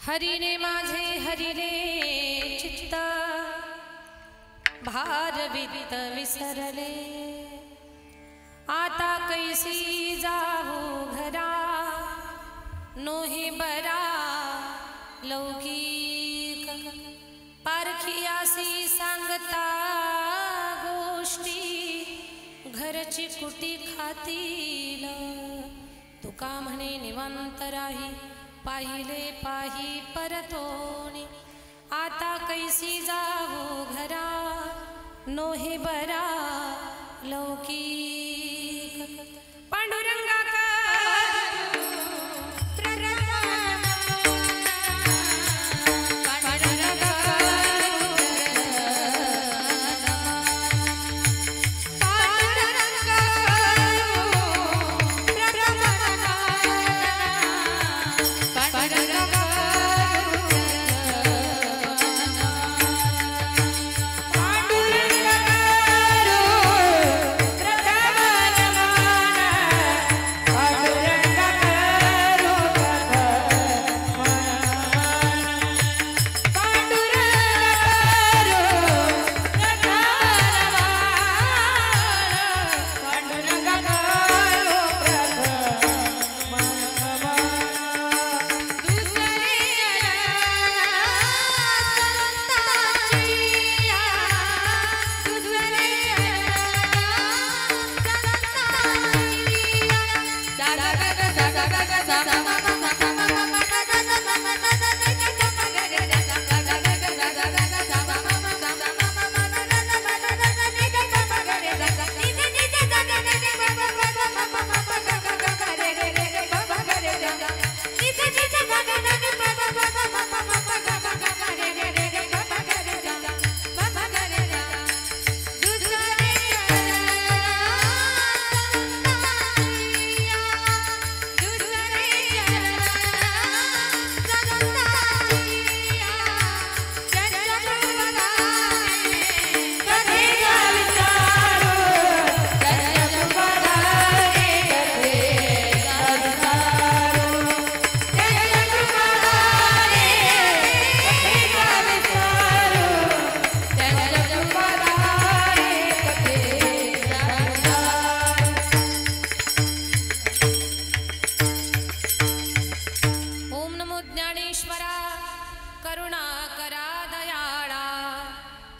हरिने माझे हरिने चित्त भारवित विसरले, आता कैसी जाऊ घरा नोही बरा लौकिक, पारखियासी सांगता गोष्टी घरची कुटी खातील, तुका म्हणे निवांत राही पाहिले पाही परतोणी, आता कैसी जाऊ घरा नोहे बरा लौकिक, पांडुरंगा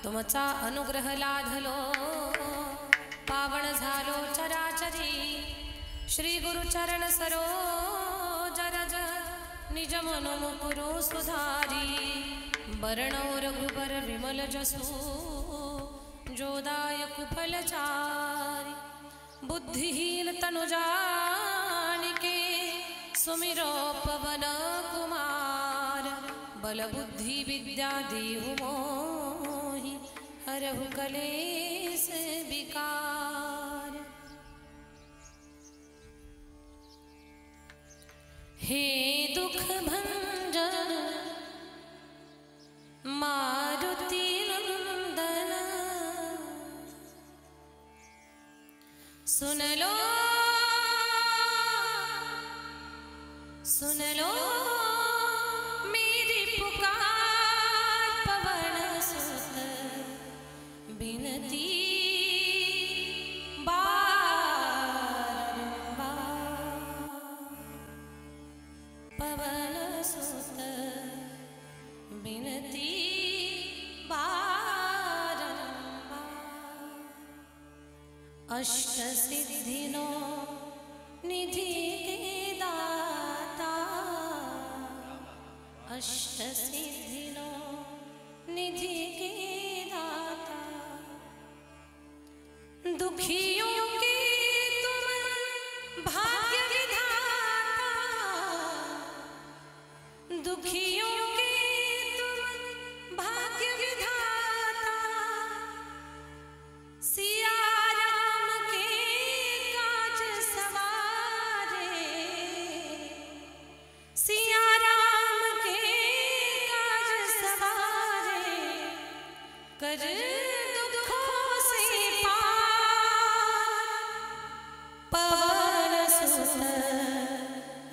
तुमचा अनुग्रह लाधलो पावन झालो चराचरी, श्री गुरुचरण सरोज रज निज मनो मुकुरो सुधारी, बरणौ रघुबर विमल जसु जोदायक फलचारी, बुद्धिहीन तनु जानिके सुमिरो पवन कुमार, बल बुद्धि विद्या देहु मोहि हरहु कलेस विकार। हे दुख भंजन मारुति नंदन, सुन लो सुन लो मेरी पुकार, पवन सुत बिनती बारंबार, पवन सुत बिनती बारंबार, अष्ट सिद्धिनो निधि के दाता, अष्ट सिद्धिनो निधि के दाता, दुखियों के तुम भाग्य विधाता, दुखियों के तुम भाग्य विधाता, सिया राम के काज सवारे, सिया राम के काज सवारे, कर दुखों से पार, पवन सुत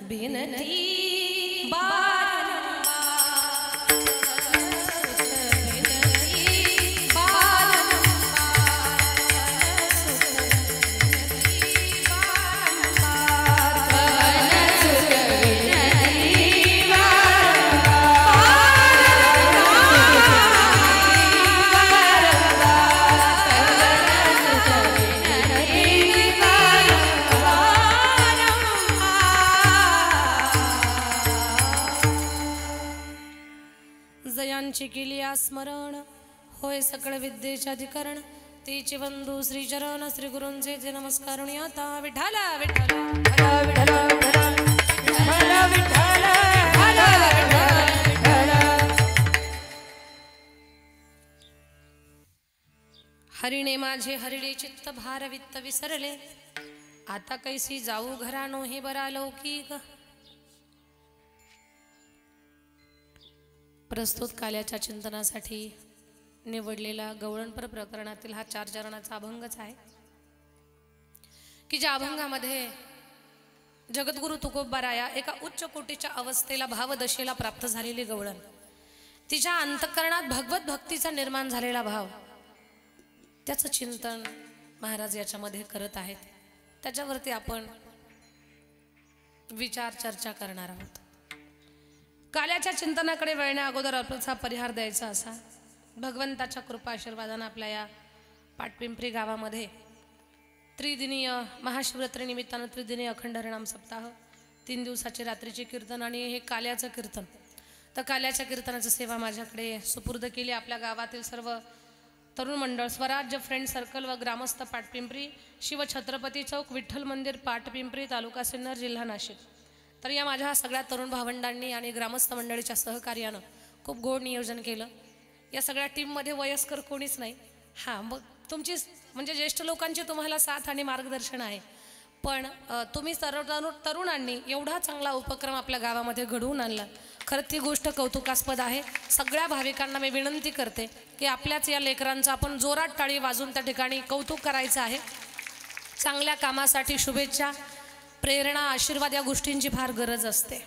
बिनती बारंबार, जयांची केली स्मरण होय सकळ विद्येचे अधिकरण तिचे बंधू श्री चरण श्री गुरूंचे जे नमस्कार आता विठाला विठाला विठाला विठाला विठाला हरिणे माझे हरिणे चित्त भार वित्त विसरले आता कैसी जाऊ घरानो हे बरा लौकिक। प्रस्तुत काल्याच्या चिंतनासाठी निवडलेला गवळणपर प्रकरणातील हा 4 चरणाचा अभंगच आहे की ज्या अभंगामध्ये जगद्गुरु तुकोबाराया एका उच्च कोटीच्या अवस्थेला भावदशेला प्राप्त झालेली गवळण तिच्या अंतःकरणात भगवत भक्तीचा निर्माण झालेला भाव त्याचं चिंतन महाराज याच्यामध्ये करत आहेत। त्याच्यावरती आपण विचार चर्चा करणार आहोत। काल्याच्या चिंतनाकडे वळण्या अगोदर आपल्याचा परिहार द्यायचा असा भगवंताच्या कृपा आशीर्वादाने आपल्या या पाटपिंपरी गावामध्ये त्रिदिनीय महाशिवरात्री निमित्तानं त्रिदिनीय अखंड हरिनाम सप्ताह 3 दिवसाचे रात्रीचे कीर्तन आणि हे काल्याचं कीर्तन। तर काल्याच्या कीर्तनाची सेवा माझ्याकडे सुपूर्द केली आपल्या गावातील सर्व तरुण मंडळ स्वराज्य फ्रेंड सर्कल व ग्रामस्थ पाटपिंपरी शिव छत्रपती चौक विठ्ठल मंदिर पाटपिंपरी तालुका सिन्नर जिल्हा नाशिक। तर या माझ्या सगळ्या तरुण भावंडांनी आणि ग्रामस्थ मंडळीच्या सहकार्यानं खूप गोड नियोजन केलं। या सगळ्या टीममध्ये वयस्कर कोणीच नाही। हां मग तुमची म्हणजे ज्येष्ठ लोकांची तुम्हाला साथ आणि मार्गदर्शन आहे, पण तुम्ही सर्व तरुणांनी एवढा चांगला उपक्रम आपल्या गावामध्ये घडवून आणला, खरंच ती गोष्ट कौतुकास्पद आहे। सगळ्या भाविकांना मी विनंती करते की आपल्याच या लेकरांचं आपण जोरात टाळी वाजून त्या ठिकाणी कौतुक करायचं आहे। चांगल्या कामासाठी शुभेच्छा, प्रेरणा, आशीर्वाद या गोष्टींची फार गरज असते।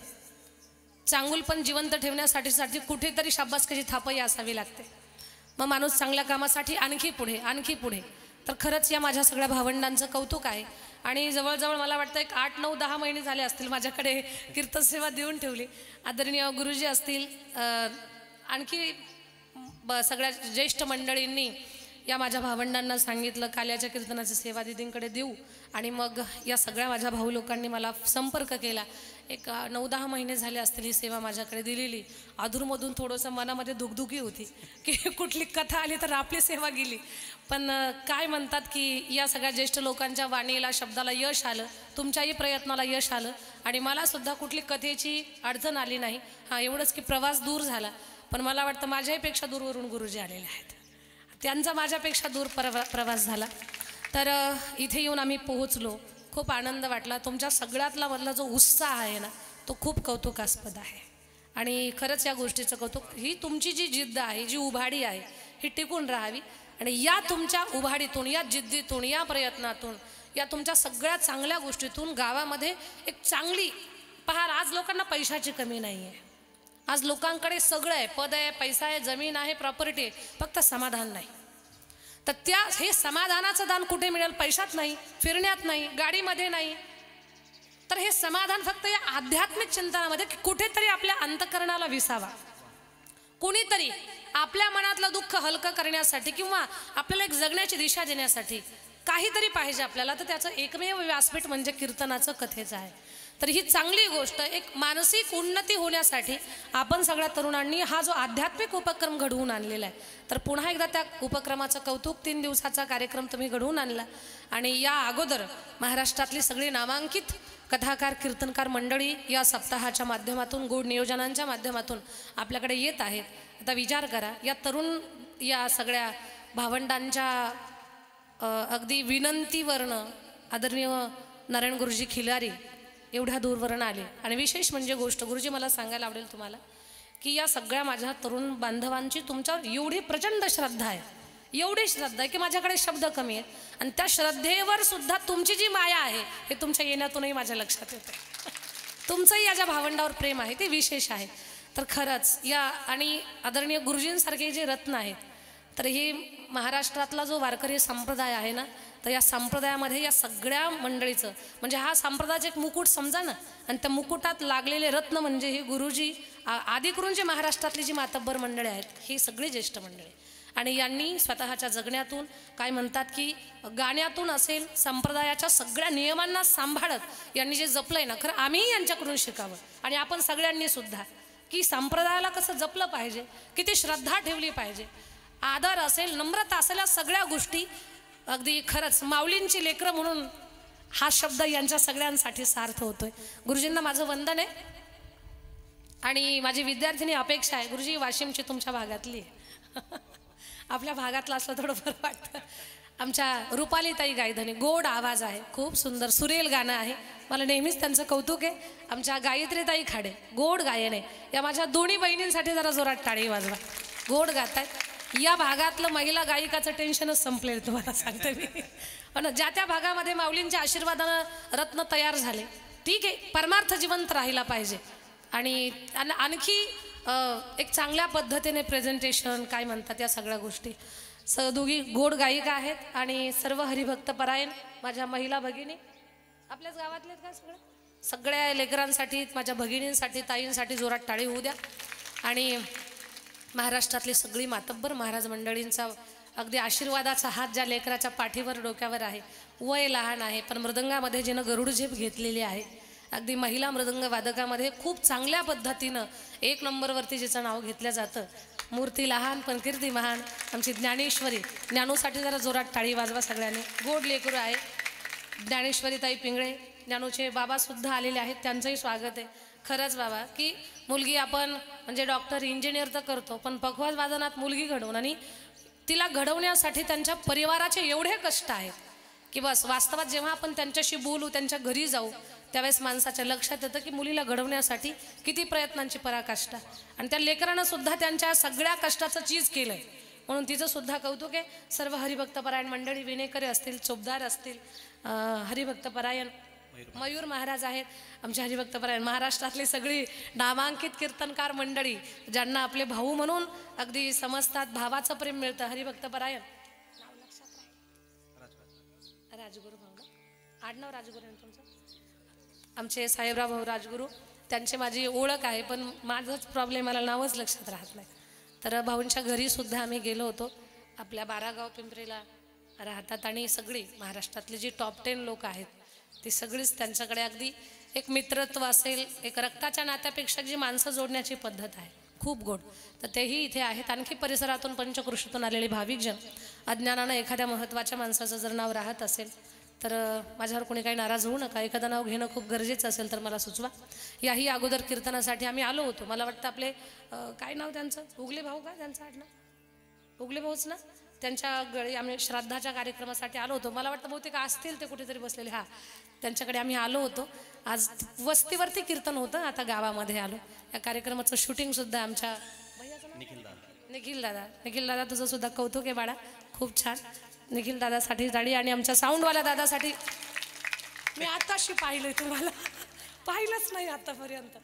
चांगुलपण जिवंत ठेवण्यासाठी कुठेतरी शाबासकीची थापही असावी लागते। मग माणूस चांगल्या कामासाठी आणखी पुढे आणखी पुढे। तर खरंच या माझ्या सगळ्या भावंडांचं कौतुक आहे आणि जवळजवळ मला वाटतं एक 8, 9, 10 महिने झाले असतील माझ्याकडे कीर्तन सेवा देऊन ठेवली। आदरणीय गुरुजी असतील, आणखी सगळ्या ज्येष्ठ मंडळींनी या माझ्या भावंडांना सांगितलं काल्याच्या कीर्तनाची सेवा दिदींकडे देऊ आणि मग या सगळ्या माझ्या भाऊ लोकांनी मला संपर्क केला। एक 9-10 महिने झाले असतील ही सेवा माझ्याकडे दिलेली। अधूनमधून थोडंसं मनामध्ये दुखदुखी होती की कुठली कथा आली तर आपली सेवा गेली, पण काय म्हणतात की या सगळ्या ज्येष्ठ लोकांच्या वाणीला शब्दाला यश आलं, तुमच्याही प्रयत्नाला यश आलं आणि मला सुद्धा कुठली कथेची अडचण आली नाही। हां एवढंच की प्रवास दूर झाला, पण मला वाटतं माझ्याहीपेक्षा दूरवरून गुरुजी आलेले आहेत, त्यांचा माझ्यापेक्षा दूर प्रवास झाला। तर इथे येऊन आम्ही पोहोचलो, खूप आनंद वाटला। तुमच्या सगळ्यातला मधला जो उत्साह आहे ना तो खूप कौतुकास्पद आहे आणि खरंच या गोष्टीचं कौतुक। ही तुमची जी जिद्द आहे, जी उभाडी आहे ही टिकून राहावी आणि या तुमच्या उभाडीतून, या जिद्दीतून, या प्रयत्नातून, या तुमच्या सगळ्या चांगल्या गोष्टीतून गावामध्ये एक चांगली पहा। आज लोकांना पैशाची कमी नाही आहे, आज लोकांकडे सगळं आहे, पद आहे, पैसा आहे, जमीन आहे, प्रॉपर्टी आहे, फक्त समाधान नाही। तर हे समाधानाचं दान कुठे मिळेल? पैशात नाही, फिरण्यात नाही, गाडीमध्ये नाही। तर हे समाधान फक्त या आध्यात्मिक चिंतनामध्ये कुठेतरी आपल्या अंतःकरणाला विसावा, कोणीतरी आपल्या मनातलं दुःख हलकं करण्यासाठी किंवा आपल्याला एक जगण्याची दिशा देण्यासाठी काहीतरी पाहिजे आपल्याला। तर त्याचं एकमेव व्यासपीठ म्हणजे कीर्तनाचं, कथेचं आहे। तर ही चांगली गोष्ट, एक मानसिक उन्नती होण्यासाठी आपण सगळ्या तरुणांनी हा जो आध्यात्मिक उपक्रम घडवून आणलेला आहे, तर पुन्हा एकदा त्या उपक्रमाचं कौतुक। 3 दिवसाचा कार्यक्रम तुम्ही घडवून आणला आणि या अगोदर महाराष्ट्रातली सगळी नामांकित कथाकार कीर्तनकार मंडळी या सप्ताहाच्या माध्यमातून, गोड नियोजनांच्या माध्यमातून आपल्याकडे येत आहेत। आता विचार करा, या तरुण या सगळ्या भावंडांच्या अगदी विनंतीवरनं आदरणीय नारायण गुरुजी खिलारी एवढ्या दूरवरून आले आणि विशेष म्हणजे गोष्ट गुरुजी मला सांगायला आवडेल तुम्हाला की या सगळ्या माझ्या तरुण बांधवांची तुमच्यावर एवढी प्रचंड श्रद्धा आहे, एवढी श्रद्धा आहे की माझ्याकडे शब्द कमी आहेत आणि त्या श्रद्धेवर सुद्धा तुमची जी माया आहे हे तुमच्या येण्यातूनही माझ्या लक्षात येतं। तुमचंही या ज्या भावंडावर प्रेम आहे ते विशेष आहे। तर खरंच या आणि आदरणीय गुरुजींसारखे जे रत्न आहेत, तर हे महाराष्ट्रातला जो वारकरी संप्रदाय आहे ना, तर या संप्रदायामध्ये या सगळ्या मंडळीचं म्हणजे हा संप्रदायाचं एक मुकुट समजा ना, आणि त्या मुकुटात लागलेले रत्न म्हणजे हे गुरुजी, आदिकरून जे महाराष्ट्रातली जी मातब्बर मंडळी आहेत ही सगळी ज्येष्ठ मंडळी आणि यांनी स्वतःच्या जगण्यातून काय म्हणतात की गाण्यातून असेल, संप्रदायाच्या सगळ्या नियमांना सांभाळत यांनी जे जपलंय ना, खरं आम्हीही यांच्याकडून शिकावं आणि आपण सगळ्यांनी सुद्धा। की संप्रदायाला कसं जपलं पाहिजे, किती श्रद्धा ठेवली पाहिजे, आदर असेल, नम्रता असेल, या सगळ्या गोष्टी अगदी खरंच माऊलींची लेकरं म्हणून हा शब्द यांच्या सगळ्यांसाठी सार्थ होतोय. गुरुजींना माझं वंदन आहे आणि माझी विद्यार्थिनी अपेक्षा आहे. गुरुजी वाशिमची तुमच्या भागातली आपल्या भागातला असलं थोडं बरं वाटतं. आमच्या रुपालीताई गायधनी, गोड आवाज आहे, खूप सुंदर सुरेल गाणं आहे, मला नेहमीच त्यांचं कौतुक आहे. आमच्या गायत्रीताई खाडे, गोड गायन आहे. या माझ्या दोन्ही बहिणींसाठी जरा जोरात टाळी वाजवा, गोड गातायत. या भागातलं महिला गायिकाचं टेन्शनच संपलेलं तुम्हाला सांगते मी. पण ज्या त्या भागामध्ये माऊलींच्या आशीर्वादानं रत्न तयार झाले, ठीक आहे, परमार्थ जिवंत राहिला पाहिजे. आणि आणखी एक चांगल्या पद्धतीने प्रेझेंटेशन काय म्हणतात या सगळ्या गोष्टी. दोघी गोड गायिका आहेत आणि सर्व हरिभक्त परायण माझ्या महिला भगिनी आपल्याच गावातले का सगळ्या लेकरांसाठी, माझ्या भगिनींसाठी, ताईंसाठी जोरात टाळी होऊ द्या. आणि महाराष्ट्रातली सगळी मातब्बर महाराज मंडळींचा अगदी आशीर्वादाचा हात ज्या लेकराच्या पाठीवर डोक्यावर आहे, वय लहान आहे पण मृदंगामध्ये जिनं गरुड झेप घेतलेली आहे, अगदी महिला मृदंग वादकामध्ये खूप चांगल्या पद्धतीनं 1 नंबरवरती जिचं नाव घेतलं जातं. मूर्ती लहान पण कीर्ती महान, आमची ज्ञानेश्वरी. ज्ञानूसाठी जरा जोरात टाळी वाजवा सगळ्यांनी, गोड लेकरू आहे. ज्ञानेश्वरीताई पिंगळे, ज्ञानूचे बाबासुद्धा आलेले आहेत, त्यांचंही स्वागत आहे. खरंच बाबा की मुलगी आपण म्हणजे डॉक्टर इंजिनियर तर करतो, पण पखवाज वादनात मुलगी घडवून आणि तिला घडवण्यासाठी त्यांच्या परिवाराचे एवढे कष्ट आहेत की बस वास्तवात जेव्हा आपण त्यांच्याशी बोलू, त्यांच्या घरी जाऊ, त्यावेळेस माणसाच्या लक्षात येतं की मुलीला घडवण्यासाठी किती प्रयत्नांची पराकाष्ठा. आणि त्या लेकरानं सुद्धा त्यांच्या सगळ्या कष्टाचं चीज केलं आहे, म्हणून तिचं सुद्धा कौतुक आहे. सर्व हरिभक्तपरायण मंडळी, विनेकरे असतील, चोपदार असतील, हरिभक्तपरायण मयूर महाराज आहेत, आमचे हरिभक्तपरायण महाराष्ट्रातली सगळी नामांकित कीर्तनकार मंडळी ज्यांना आपले भाऊ म्हणून अगदी समजतात, भावाचं प्रेम मिळतं. हरिभक्तपरायण राजगुरू भाऊ, आडनाव राजगुरू आहे तुमचं? आमचे साहेबराव भाऊ राजगुरू, त्यांची माझी ओळख आहे पण माझंच प्रॉब्लेम, मला नावच लक्षात राहत नाही. तर भाऊंच्या घरीसुद्धा आम्ही गेलो होतो. आपल्या 12 गाव पिंपरीला राहतात आणि सगळी महाराष्ट्रातली जी टॉप 10 लोक आहेत ती सगळीच त्यांच्याकडे अगदी एक मित्रत्व असेल, एक रक्ताच्या नात्यापेक्षा जी माणसं जोडण्याची पद्धत आहे खूप गोड. तर तेही इथे आहेत. आणखी परिसरातून पंचक्रोशीतून आलेले भाविकजन, अज्ञानानं एखाद्या महत्त्वाच्या माणसाचं जर नाव राहत असेल तर माझ्यावर कोणी काही नाराज होऊ नका. एखादं नाव घेणं खूप गरजेचं असेल तर मला सुचवा. याही अगोदर कीर्तनासाठी आम्ही आलो होतो. मला वाटतं आपले काय नाव त्यांचं, उगले भाऊ का त्यांचं आडनाव, उगले भाऊच ना, त्यांच्या गळी आम्ही श्राद्धाच्या कार्यक्रमासाठी आलो होतो. मला वाटतं बहुतेक असतील ते कुठेतरी बसलेले, हां, त्यांच्याकडे आम्ही आलो होतो. आज वस्तीवरती कीर्तन होतं, आता गावामध्ये आलो. या कार्यक्रमाचं शूटिंगसुद्धा आमच्या निखिल दादा तुझं सुद्धा कौतुक आहे बाळा, खूप छान. निखिल दादासाठी टाळी. आणि आमच्या साऊंडवाल्या दादासाठी, मी आताशी पाहिलंय, तुम्हाला पाहिलंच नाही आतापर्यंत,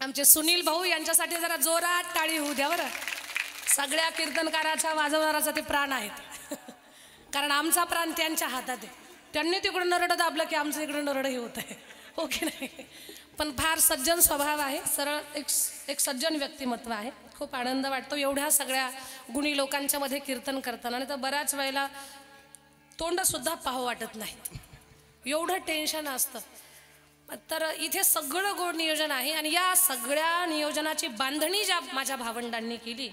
आमचे सुनील भाऊ, यांच्यासाठी जरा जोरात टाळी होऊ द्या बरं. सगळ्या कीर्तनकाराच्या वाजवणाराचा ते प्राण आहेत कारण आमचा प्राण त्यांच्या हातात आहे. त्यांनी तिकडून नरडं दाबलं की आमचं इकडून नरडं हे होत आहे, हो की नाही. पण फार सज्जन स्वभाव आहे, सरळ एक सज्जन व्यक्तिमत्व आहे. खूप आनंद वाटतो एवढ्या सगळ्या गुणी लोकांच्या मध्ये कीर्तन करताना. आणि तर बऱ्याच वेळेला तोंडसुद्धा पाहावं वाटत नाही, एवढं टेन्शन असतं. तर इथे सगळं गोड नियोजन आहे. आणि या सगळ्या नियोजनाची बांधणी ज्या माझ्या भावंडांनी केली,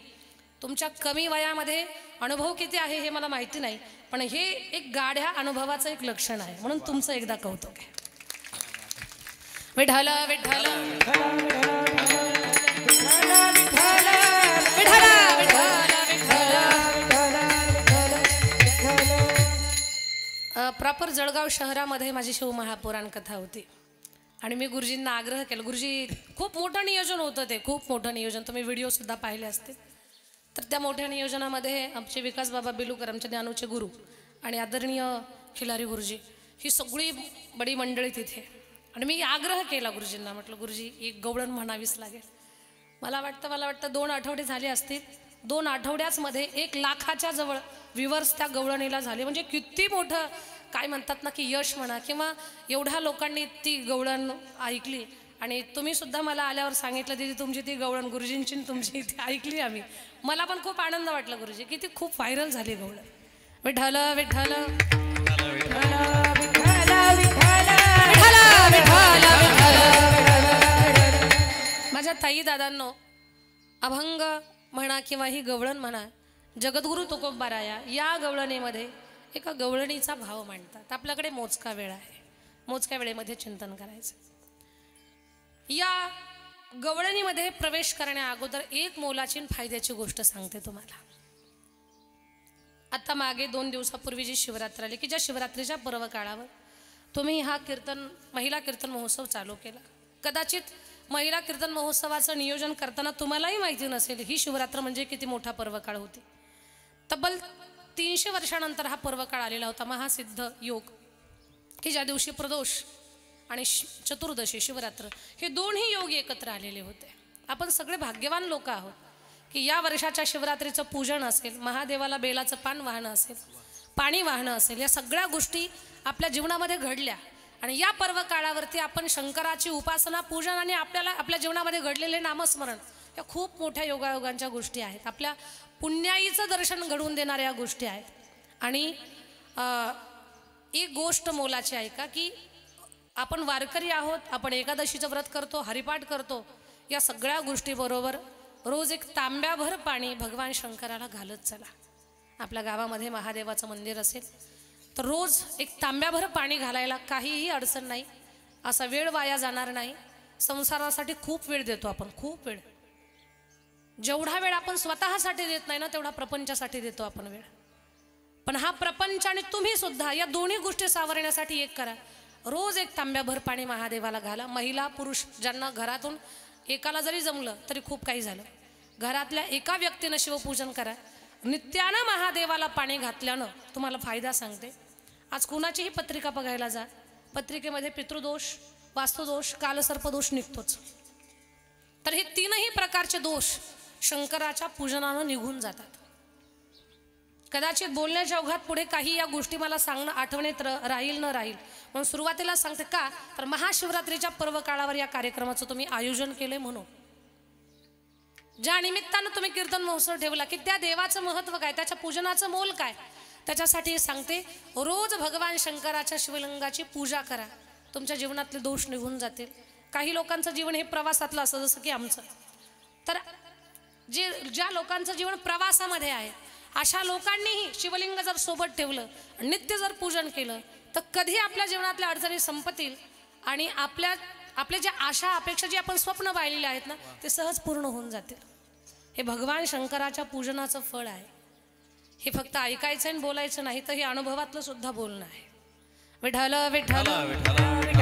तुमच्या कमी वयामध्ये अनुभव किती आहे हे मला माहिती नाही, पण हे एक गाढ्या अनुभवाचं एक लक्षण आहे, म्हणून तुमचं एकदा कौतुक आहे. विठ्ठल विठ्ठल प्रॉपर जळगाव शहरामध्ये माझी शिवमहापुराण कथा होती आणि मी गुरुजींना आग्रह केला. गुरुजी, खूप मोठं नियोजन होतं, ते खूप मोठं नियोजन, तुम्ही व्हिडिओसुद्धा पाहिले असते. तर त्या मोठ्या नियोजनामध्ये आमचे विकास बाबा बेलूकर, आमच्या ज्ञानूचे गुरु, आणि आदरणीय खिलारी गुरुजी, ही सगळी बडी मंडळी तिथे. आणि मी आग्रह केला गुरुजींना, म्हटलं गुरुजी एक गवळण म्हणावीच लागेल. मला वाटतं 2 आठवडे झाले असतील. 2 आठवड्यामध्ये 1 लाखाच्या जवळ व्ह्यूवर्स त्या गवळणीला झाले. म्हणजे किती मोठं काय म्हणतात ना की यश म्हणा, किंवा एवढ्या लोकांनी ती गवळण ऐकली. आणि तुम्ही सुद्धा मला आल्यावर सांगितलं, दीदी तुमची ती गवळण गुरुजींची तुमची ती ऐकली आम्ही. मला पण खूप आनंद वाटला गुरुजी, की ती खूप व्हायरल झाली गवळण. विठ्ठल विठ्ठल माझ्या ताई दादांनो, अभंग म्हणा किंवा ही गवळण म्हणा, जगद्गुरु तुकोबाराया या गवळणीमध्ये एका गवळणीचा भाव मांडतात. आपल्याकडे मोजका वेळ आहे, मोजक्या वेळेमध्ये चिंतन करायचं. या गवळणीमध्ये प्रवेश करण्या अगोदर एक मोलाची फायद्याची गोष्ट सांगते तुम्हाला. आता मागे 2 दिवसापूर्वी जी शिवरात्र आली, की ज्या शिवरात्रीच्या पर्व काळावर तुम्ही हा महिला कीर्तन महोत्सव चालू केला. कदाचित महिला कीर्तन महोत्सवाचं नियोजन करताना तुम्हालाही माहिती नसेल ही शिवरात्र म्हणजे किती मोठा पर्वकाळ होती. तब्बल 300 वर्षानंतर हा पर्वकाळ आलेला होता, महासिद्ध योग, की ज्या दिवशी प्रदोष आणि चतुर्दशी शिवरात्र हे दोन्ही योग एकत्र आलेले होते. आपण सगळे भाग्यवान लोक आहोत की या वर्षाच्या शिवरात्रीचं पूजन असेल, महादेवाला बेलाचं पान वाहणं असेल, पाणी वाहणं असेल, या सगळ्या गोष्टी आपल्या जीवनामध्ये घडल्या. आणि या पर्व काळावरती आपण शंकराची उपासना, पूजन आणि आपल्या जीवनामध्ये घडलेले नामस्मरण या खूप मोठ्या योगायोगांच्या गोष्टी आहेत. आपल्या पुण्याईचं दर्शन घडवून देणाऱ्या गोष्टी आहेत. आणि एक गोष्ट मोलाची आहे का, की आपण वारकरी आहोत, आपण एकादशीचं व्रत करतो, हरिपाठ करतो, या सगळ्या गोष्टीबरोबर रोज एक तांब्याभर पाणी भगवान शंकराला घालत चला. आपल्या गावामध्ये महादेवाचं मंदिर असेल तर रोज एक तांब्याभर पाणी घालायला काहीही अडचण नाही. असा वेळ वाया जाणार नाही. संसारासाठी खूप वेळ देतो आपण, खूप वेळ. जेवढा वेळ आपण स्वतःसाठी देत नाही ना, तेवढा प्रपंचासाठी देतो आपण वेळ. पण हा प्रपंच आणि तुम्ही सुद्धा या दोन्ही गोष्टी सावरण्यासाठी एक करा. रोज एक तांब्याभर पाणी महादेवाला घाला. महिला पुरुष ज्यांना घरातून एकाला जरी जमलं तरी खूप काही झालं. घरातल्या एका व्यक्तीनं शिवपूजन करा. नित्यानं महादेवाला पाणी घातल्यानं तुम्हाला फायदा सांगते. आज कुणाचीही पत्रिका बघायला जा, पत्रिकेमध्ये पितृदोष, वास्तुदोष, कालसर्पदोष निघतोच. तर हे 3ही प्रकारचे दोष शंकराच्या पूजनानं निघून जातात. कदाचित बोलण्याच्या ओघात पुढे काही या गोष्टी मला सांगणं आठवणीत राहील न राहील, म्हणून सुरुवातीला सांगते का, तर महाशिवरात्रीच्या पर्व काळावर या कार्यक्रमाचं तुम्ही आयोजन केले म्हणून. ज्या निमित्तानं तुम्ही कीर्तन महोत्सव ठेवला, की त्या देवाचं महत्व काय, त्याच्या पूजनाचं मोल काय, त्याच्यासाठी सांगते रोज भगवान शंकराच्या शिवलिंगाची पूजा करा. तुमच्या जीवनातले दोष निघून जातील. काही लोकांचं जीवन हे प्रवासातलं असतं, जसं की आमचं. तर ज्या लोकांचं जीवन प्रवासामध्ये आहे अशा लोकांनीही शिवलिंग जर सोबत ठेवलं, नित्य जर पूजन केलं, तर कधी आपल्या जीवनातल्या अडचणी संपतील आणि आपल्या ज्या आशा अपेक्षा जी आपण स्वप्न पाहिलेली आहेत ना, ते सहज पूर्ण होऊन जातील. हे भगवान शंकराच्या पूजनाचं फळ आहे. हे फक्त ऐकायचं आणि बोलायचं नाही, तर हे अनुभवातलं सुद्धा बोलणं आहे. विठ्ठल विठ्ठल विठ्ठल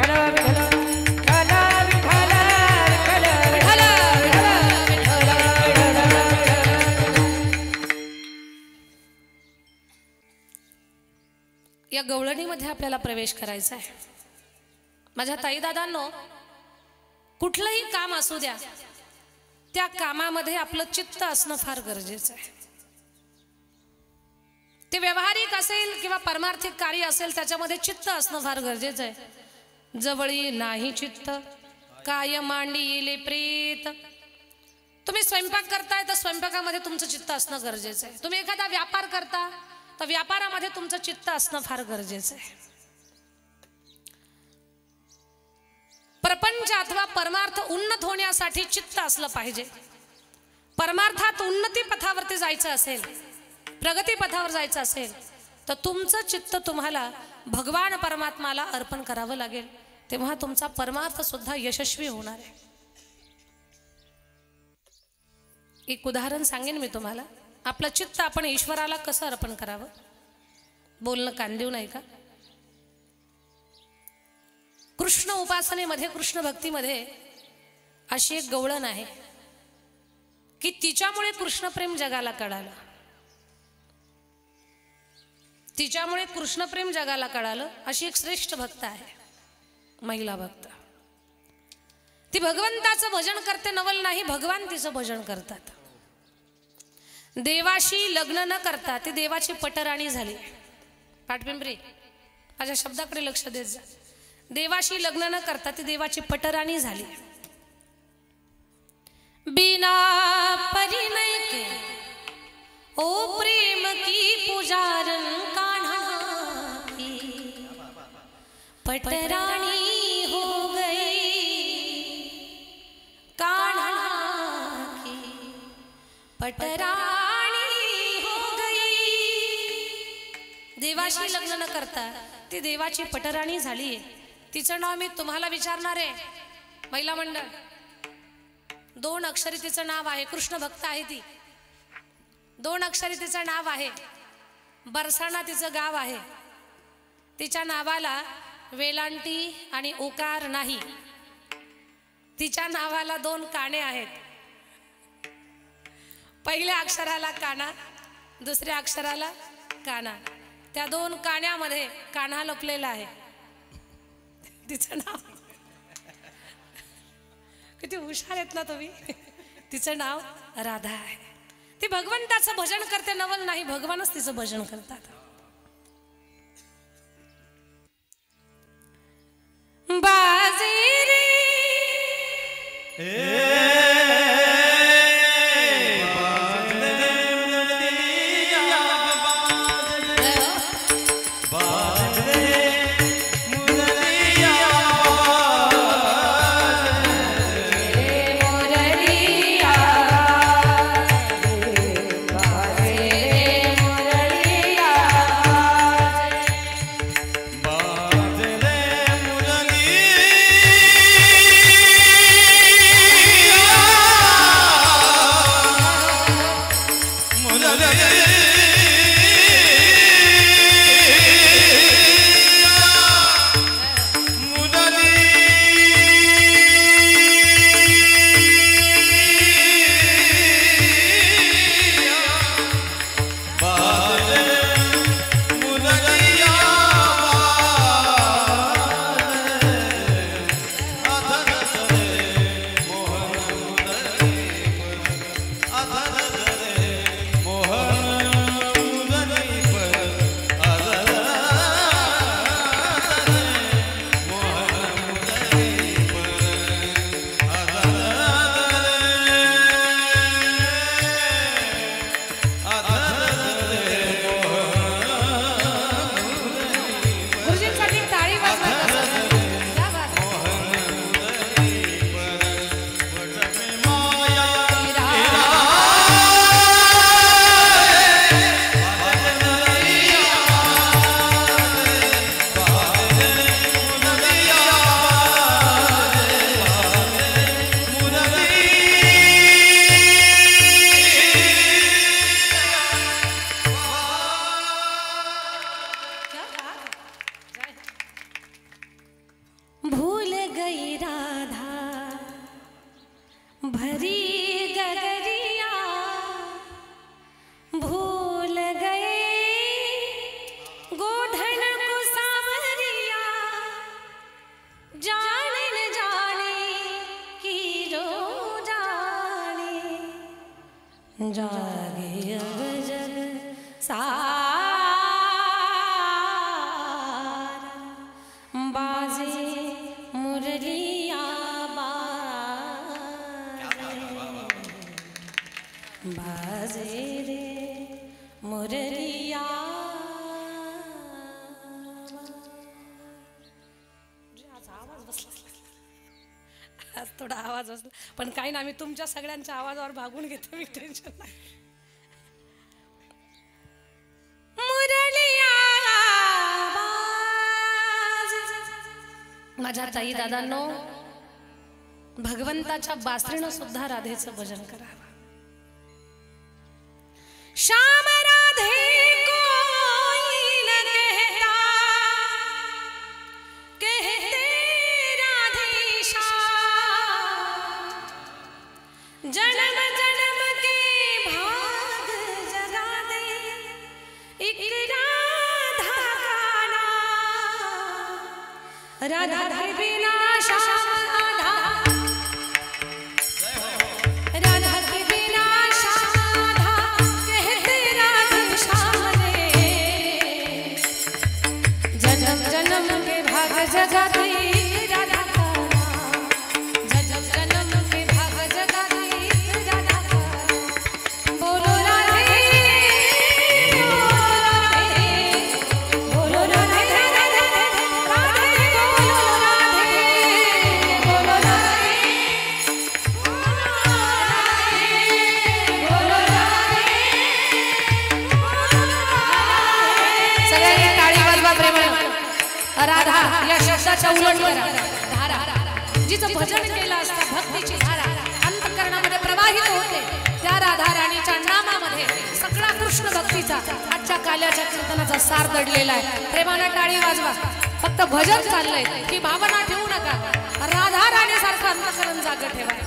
या गवळणीमध्ये आपल्याला प्रवेश करायचा आहे. माझ्या ताई दादांनो, कुठलंही काम असू द्या, त्या कामामध्ये आपलं चित्त असणं फार गरजेचं आहे. ते व्यावहारिक असेल किंवा परमार्थिक कार्य असेल, त्याच्यामध्ये चित्त असणं फार गरजेचं आहे. जवळी नाही चित्त, काय मांडिले प्रेत. तुम्ही स्वयंपाक करताय तर स्वयंपाकामध्ये तुमचं चित्त असणं गरजेचं आहे. तुम्ही एखादा व्यापार करता तर व्यापारामध्ये तुमचं चित्त असणं फार गरजेचं आहे. प्रपंच अथवा परमार्थ उन्नत होण्यासाठी चित्त असलं पाहिजे. परमार्थात उन्नती पथावरती जायचं असेल, प्रगती पथावर जायचं असेल, तर तुमचं चित्त तुम्हाला भगवान परमात्माला अर्पण करावं लागेल. तेव्हा तुमचा परमार्थ सुद्धा यशस्वी होणार आहे. एक उदाहरण सांगेन मी तुम्हाला. आपलं चित्त आपण ईश्वराला कसं अर्पण करावं. बोलणं कान देऊ नाही का. कृष्ण उपासनेमध्ये, कृष्ण भक्तीमध्ये अशी एक गवळण आहे की तिच्यामुळे कृष्णप्रेम जगाला कळालं. तिच्यामुळे कृष्णप्रेम जगाला कळालं. अशी एक श्रेष्ठ भक्त आहे, महिला भक्त. ती भगवंताचं भजन करते, नवल नाही, भगवान तिचं भजन करतात. देवाशी लग्न न करता ती देवाची पटराणी झाली. पाटपिंपरी, माझ्या शब्दाकडे लक्ष देत जा. देवाशी लग्न न करता ती देवाची पटराणी झाली. बिना परिणय के ओ प्रेम की पुजारन कान्हा की पटरानी हो गई. कान्हा पटराणी हो गई. देवाशी लग्न न करता ती देवाची पटराणी झालीये. तिचं नाव मी तुम्हाला विचारणार आहे. महिला मंडळ, 2 अक्षरी तिचं नाव आहे. कृष्ण भक्त आहे ती. 2 अक्षरी तिचं नाव आहे. बरसाणा तिचं गाव आहे. तिच्या नावाला वेलांटी आणि उकार नाही. तिच्या नावाला 2 काने आहेत. पहिल्या अक्षराला काना, दुसऱ्या अक्षराला काना. त्या 2 कान्यामध्ये कान्हा लपलेला आहे. तिचं नाव, किती हुशार आहेत ना तुम्ही. तिचं नाव राधा आहे. ती भगवंताचं भजन करते, नवल नाही, भगवानच तिचं भजन करतात. बाजे रे जागे अब जग सारा बाजे मुरलिया बाजे रे मुरलिया. आज थोडा आवाज असला पण काही नाही, मी तुमच्या सगळ्यांच्या आवाजावर भागून घेते. मी टेन्शन नाही. माझ्या ताई दादांनो, भगवंताच्या बासरीनं सुद्धा राधेचं भजन करावं. श्याम राधे कोई न कहता, कहते राधे श्याम. जन्म जन्म के भाग जगा दे एक राधा का नाम. राधा के बिना श्याम आधा, राधा के बिना श्याम आधा, कहते राधे श्याम रे. जन्म जन्म के भाग जगा दे राधा का नाम. जन्म जन्म के भाग जगा दे राधा का नाम. बोलो राधे, बोलो राधे, बोलो राधे, राधे राधे, बोलो राधे. आकाशाच्या उलट करा धारा जिचं भजन केलं असतं भक्तीची धारा अंतःकरणामध्ये प्रवाहित होते त्या राधा राणीच्या नामामध्ये सगळा कृष्ण भक्तीचा आजच्या काल्याच्या कीर्तनाचा सार दडलेला आहे। प्रेमाने टाळी वाजवा, फक्त भजन चाललंय ही भावना ठेवू नका, राधा राणी सारखं अंतःकरण जाग ठेवा।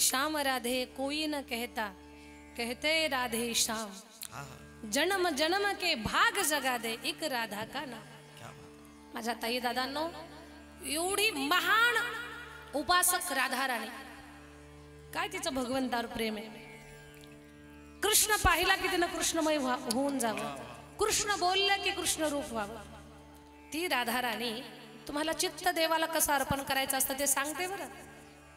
श्याम राधे कोई न कहता कहते राधे श्याम जन्म जन्म के भाग जगा दे एक राधा का नाम। माझ्या ताई दादांनो एवढी महान उपासक राधा राणी, काय तिचं भगवंतावर प्रेम आहे। कृष्ण पाहिला की तिनं कृष्णमय होऊन जावं, कृष्ण बोललं की कृष्ण रूप व्हावं। ती राधा राणी तुम्हाला चित्त देवाला कसं अर्पण करायचं असतं ते सांगते बरं।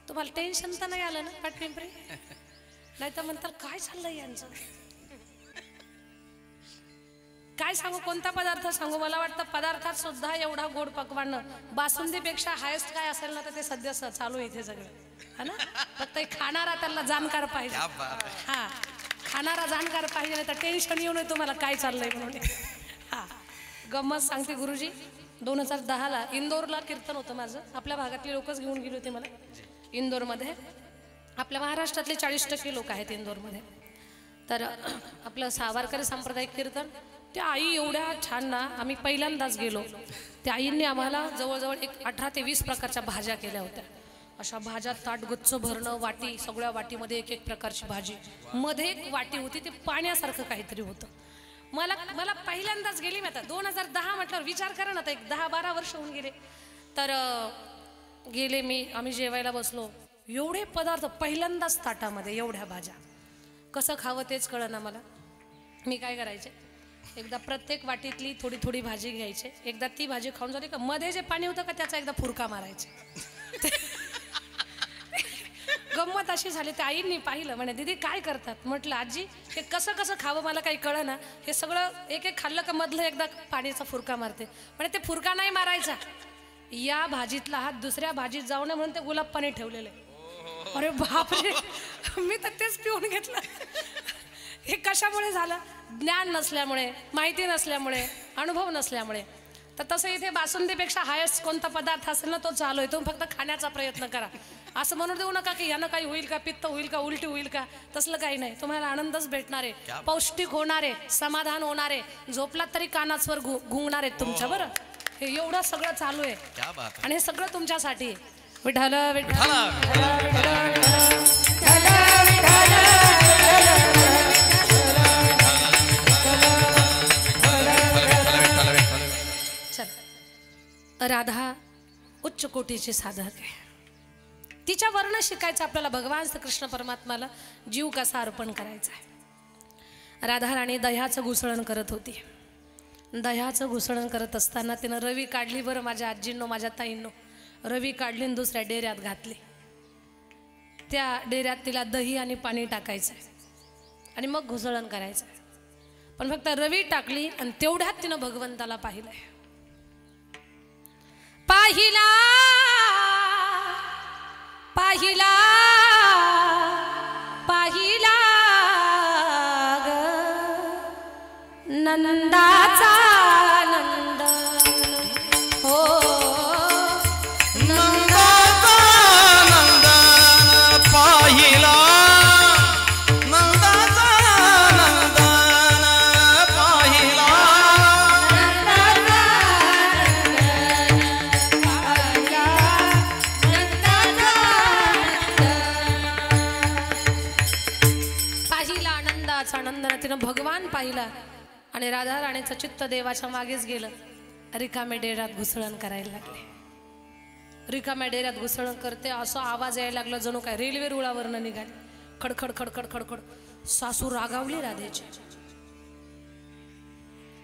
तुम्हाला टेन्शन तर नाही आलं ना पाठपिंपरी? नाही तर म्हणतात काय चाललंय यांचं, काय सांगू, कोणता पदार्थ सांगू? मला वाटतं पदार्थात सुद्धा एवढा गोड पकवान बासुंदीपेक्षा हायस्ट काय असेल ना तर ते सध्या चालू आहे इथे सगळं, है ना? फक्त खाणारा त्याला जाणकार पाहिजे। हा, खाणारा जाणकार पाहिजे, नाही तर टेन्शन येऊ नये तुम्हाला काय चाललंय म्हणून। हा, गंमत सांगते गुरुजी, 2010ला इंदोरला कीर्तन होतं माझं। आपल्या भागातले लोकच घेऊन गेले होते मला इंदोरमध्ये। आपल्या महाराष्ट्रातले 40% लोक आहेत इंदोरमध्ये। तर आपलं सावरकरी सांप्रदायिक कीर्तन, त्या आई एवढ्या छान ना, आम्ही पहिल्यांदाच गेलो, त्या आईंनी आम्हाला जवळजवळ एक 18 ते 20 प्रकारच्या भाज्या केल्या होत्या। अशा भाज्या ताटगुच्च भरणं, वाटी, सगळ्या वाटीमध्ये एक एक प्रकारची भाजी, मध्ये एक वाटी होती, ते पाण्यासारखं काहीतरी होतं. मला मला पहिल्यांदाच गेली मी आता 2010 म्हटल्यावर विचार करा ना, आता एक 10-12 वर्ष होऊन गेले. तर गेले मी, आम्ही जेवायला बसलो, एवढे पदार्थ पहिल्यांदाच ताटामध्ये, एवढ्या भाज्या, कसं खावं तेच कळेना मला. मी काय करायचे, एकदा प्रत्येक वाटीतली थोडी थोडी भाजी घ्यायची, एकदा ती भाजी खाऊन झाली का मध्ये जे पाणी होतं का त्याचा एकदा फुरका मारायचे. गंमत अशी झाली, त्या आईंनी पाहिलं, म्हणे दीदी काय करतात. म्हटलं आजी हे कसं कसं खावं मला काही कळेना, हे सगळं एक एक खाल्लं का मधलं एकदा पाणीचा फुरका मारते. म्हणे ते फुरका नाही मारायचा, या भाजीतला हात दुसऱ्या भाजीत जाऊ नये म्हणून ते गुलाब पाणी ठेवलेलं आहे. अरे बापरे, मी तर तेच पिऊन घेतलं. हे कशामुळे झालं, ज्ञान नसल्यामुळे, माहिती नसल्यामुळे, अनुभव नसल्यामुळे. तर तसं इथे बासुंदीपेक्षा हायेस्ट कोणता पदार्थ असेल ना तो चालू आहे, तुम्ही फक्त खाण्याचा प्रयत्न करा. असं म्हणून देऊ नका की यानं काही होईल का, पित्त होईल का, उलटी होईल का, तसलं काही नाही. तुम्हाला आनंदच भेटणार आहे, पौष्टिक होणार आहे, समाधान होणार आहे, झोपलात तरी कानास्वर गुंगणार आहेत तुमच्या. बरं, हे एवढं सगळं चालू आहे आणि हे सगळं तुमच्यासाठी आहे. विठ्ठल विठ्ठल राधा उच्च कोटीचे साधक आहे. तिच्या वर्ण शिकायचं आपल्याला, भगवान श्री कृष्ण परमात्माला जीव कसा अर्पण करायचा आहे. राधा राणी दह्याचं घुसळण करत होती. दह्याचं घुसळण करत असताना तिनं रवी काढली. बरं माझ्या आजींनो, माझ्या ताईंनो, रवी काढली आणि दुसऱ्या डेऱ्यात घातली. त्या डेऱ्यात तिला दही आणि पाणी टाकायचं आणि मग घुसळण करायचं. पण फक्त रवी टाकली आणि तेवढ्यात तिनं भगवंताला पाहिलंय. पाहिला पाहिला पाहिला ग नंदाचा नंद, हो नंदाचा नंदन पाहिला, नंदाचा नंदन पाहिला, आनंदानं तिनं भगवान पाहिला आणि राधा राणीचं चित्त देवाच्या मागेच गेलं. रिकाम्या डेऱ्यात घुसळण करायला लागले. रिकाम्या डेऱ्यात घुसळण करते असं आवाज यायला लागला जणू काय रेल्वे रुळावरनं निघाली. खडखड खडखड खडखड. सासू रागावली राधेची.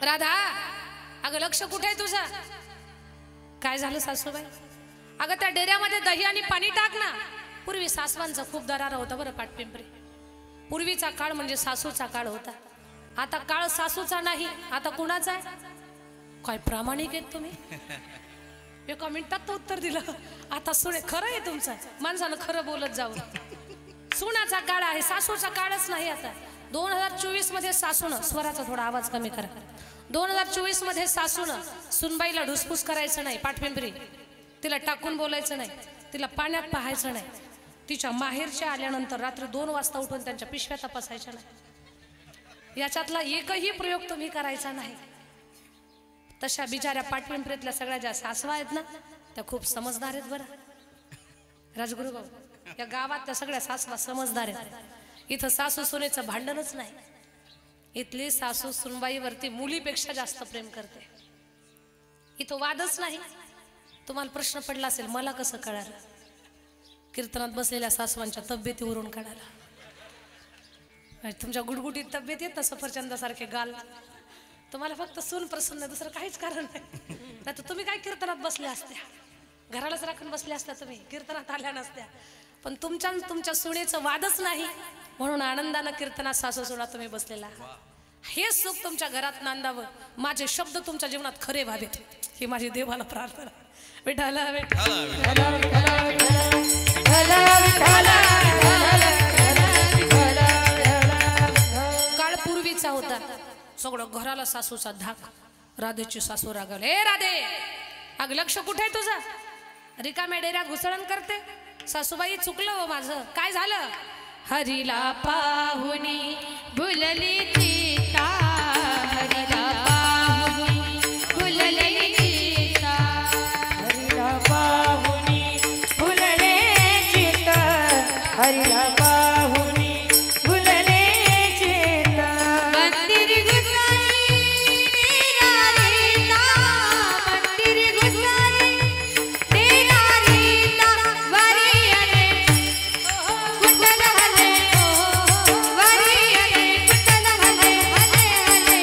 राधा, अगं लक्ष कुठे आहे तुझं? काय झालं सासूबाई? अगं त्या डेऱ्यामध्ये दही आणि पाणी टाक ना. पूर्वी सासवांचा खूप दरारा होता बरं पाटपिंपरी. पूर्वीचा काळ म्हणजे सासूचा काळ होता. आता काळ सासूचा नाही, आता कुणाचा आहे? काय प्रामाणिक आहेत तुम्ही. एका मिनिटात उत्तर दिलं. आता सुने खरं आहे तुमचं, माणसानं खरं बोलत जाऊ. सुनाचा काळ आहे, सासूचा काळच नाही. आता 2024 मध्ये सासूनं, स्वराचा थोडा आवाज कमी करा, 2024 मध्ये सासूनं सुनबाईला ढुसफूस करायचं नाही. पाठपिंपरी तिला टाकून बोलायचं नाही, तिला पाण्यात पाहायचं नाही. तिच्या माहेरच्या आल्यानंतर रात्री 2 वाजता उठून त्यांच्या पिशव्या तपासायच्या नाही. याच्यातला एकही प्रयोग तुम्ही करायचा नाही. तशा बिचाऱ्या पाटपिंपरीतल्या सगळ्या ज्या सासवा आहेत ना, त्या खूप समजदार आहेत बरं. राजगुरू भाऊ, या गावात त्या सगळ्या सासवा समजदार आहेत. इथं सासू सुनेचं भांडणच नाही. इथली सासू सुनबाईवरती मुलीपेक्षा जास्त प्रेम करते. इथं वादच नाही. तुम्हाला प्रश्न पडला असेल मला कसं कळालं? कीर्तनात बसलेल्या सासवांच्या तब्येतीवरून कळालं. तुमच्या गुडगुडीत तब्येत येत ना, सफरचंदासारखे गाल. तुम्हाला फक्त सून प्रसन्न, दुसरं काहीच कारण नाही. तर तुम्ही काय कीर्तनात बसल्या असत्या, घरालाच राखून बसल्या असत्या, तुम्ही कीर्तनात आल्या नसत्या. पण तुमच्या सुनेचं वादच नाही म्हणून आनंदानं कीर्तनात सासू सुना तुम्ही बसलेला. हे सुख तुमच्या घरात नांदावं, माझे शब्द तुमच्या जीवनात खरे व्हावेत, ही माझी देवाला प्रार्थना. विठ्ठल काळ पूर्वीचा होता. सगळं घराला सासूचा धाक. राधेची सासू रागावली. ए राधे, अग लक्ष कुठे आहे तुझं? रिकाम्या डेऱ्यात घुसळण करते. सासूबाई चुकलं हो माझं. काय झालं? हरीला पाहुनी भुलली सीता, हरीला पाहुनी भुलली सीता, हरीला पाहुनी भुलले हरीला पाहुनी भुलले चित्त मंदिर घुसाई तेरा रीता मंदिर घुसाई तेरा रीता वरियले कुटल हले वरियले कुटल हले हले हले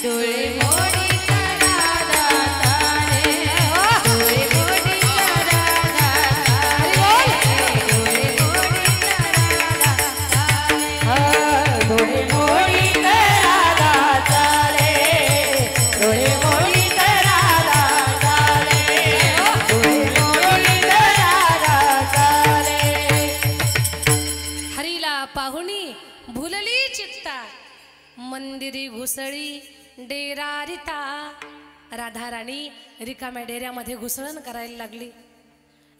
डोळे मोडी करा दातारे डोळे मोडी करा डोळे मोडी करा दातारे डोळे मोडी करा दातारे डोळे मोडी करा दातारे हरीला पाहुणी भुलली चित्ता मंदिरी घुसळी डेरा रिता. राधा राणी रिकाम्या डेऱ्यामध्ये घुसळण करायला लागली.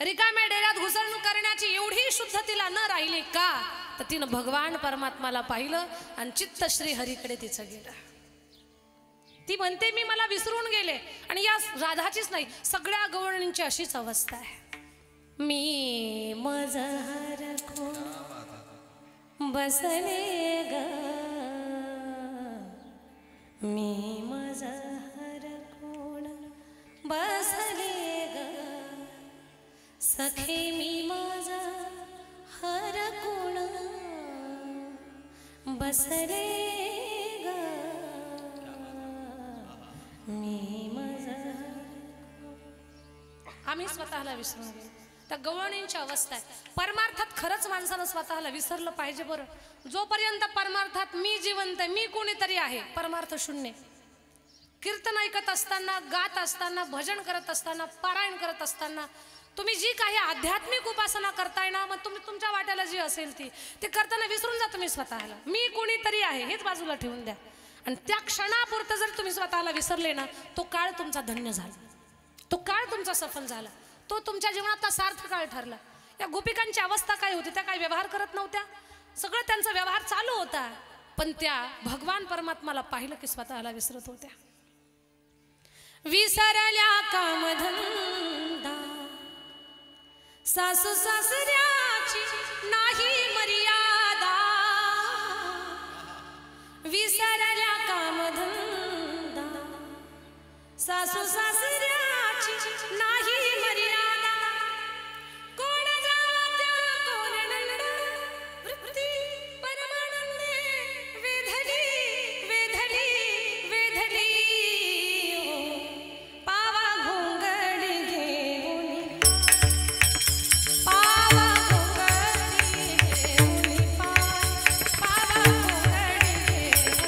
रिकाम्या डेऱ्यात घुसळण करण्याची एवढी शुद्ध तिला न राहिली का तर तिनं भगवान परमात्माला पाहिलं आणि चित्त श्री हरीकडे तिचं गेलं. ती म्हणते मी मला विसरून गेले. आणि या राधाचीच नाही सगळ्या गवळणींची अशीच अवस्था आहे. मी मजहर कोण बसले ग मी मजहर कोण बसले ग सखे मी माझा हर कोण बसले ग मी माझा. आम्ही स्वतःला विसरून गेलो. त्या गवळणींची अवस्था आहे. परमार्थात खरंच माणसानं स्वतःला विसरलं पाहिजे. बरं जोपर्यंत परमार्थात मी जिवंत आहे, मी कोणीतरी आहे, परमार्थ शून्य. कीर्तन ऐकत असताना, गात असताना, भजन करत असताना, पारायण करत असताना तुम्ही जी काही आध्यात्मिक उपासना करताय ना, मग तुम्ही तुमच्या वाट्याला जी असेल ती करताना विसरून जा तुम्ही स्वतःला. मी कोणीतरी आहे हेच बाजूला ठेवून द्या. आणि त्या क्षणापुरतं जर तुम्ही स्वतःला विसरले ना, तो काळ तुमचा धन्य झाला, तो काळ तुमचा सफल झाला, तो तुमच्या जीवनातला सार्थ काळ ठरला. या गोपिकांची अवस्था काय होती? त्या काय व्यवहार करत नव्हत्या. सगळं त्यांचा व्यवहार चालू होता, पण त्या भगवान परमात्माला पाहिलं की स्वतःला विसरत होत्या. विसरल्या कामधंदा सासू सासऱ्याची नाही मर्यादा. विसरल्या कामधंदा सासू सासऱ्याची नाही मर्यादा. कोण जात्या कोण नंदा वृत्ती परमानंदे वेधली वेधली वेधली पावा घोंगडी घेऊन पावा घोंगडी घेऊन पावा घोंगडी घेऊन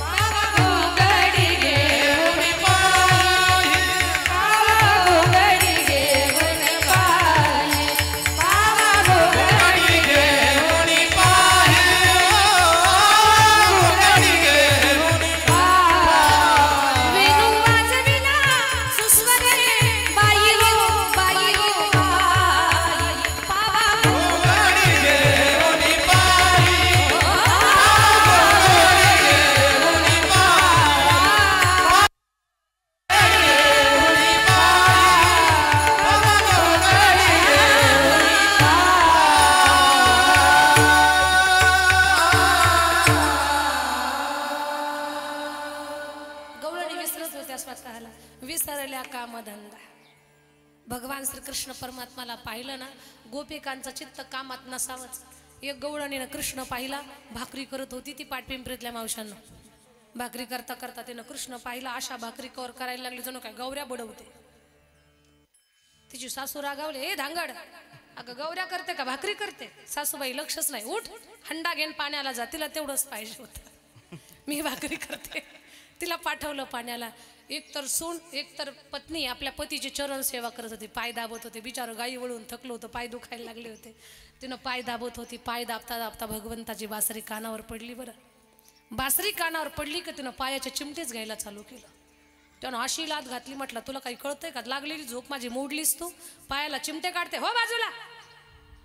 पावा घोंगडी घेऊन पाय पावा घोंगडी घेऊन पाय पावा घोंगडी घेऊन पाय घोंगडी घेऊन वेणू वाजविला सुस्वरे बाई हो बाई हो बाई पावा घोंगडी घेऊन पाय गवळणी विसरत होत्या स्वतःला. विसरल्या कामधंदा. भगवान श्रीकृष्ण परमात्माला पाहिलं ना, गोपिकांचं चित्त कामात नसावंच. एक गवळणीनं कृष्ण पाहिला, भाकरी करत होती ती पाटपिंपरीतल्या मावशांना. भाकरी करता करता तिनं कृष्ण पाहिला, अशा भाकरी कवर करायला लागली जणू काय गौऱ्या बुडवते. तिची सासू रागावले, ए धांगड, अगं गौऱ्या करते का भाकरी करते? सासूबाई लक्षच नाही. उठ हंडा घेऊन पाण्याला जा. तिला तेवढंच पाहिजे होतं. मी भाकरी करते. तिला पाठवलं पाण्याला. एकतर सून एकतर पत्नी आपल्या पतीची चरण सेवा करत होती, पाय दाबत होते. बिचारं गाई वळून थकलो होतं, पाय दुखायला लागले होते. तिनं पाय दाबत होती. पाय दाबता दाबता भगवंताची बासरी कानावर पडली. बरं बासरी कानावर पडली की तिनं पायाचे चिमटेच घ्यायला चालू केलं. त्यानं अशी लात घातली, म्हटलं तुला काही कळतंय का? लागलेली झोप माझी मोडलीस तू, पायाला चिमटे काढते हो बाजूला.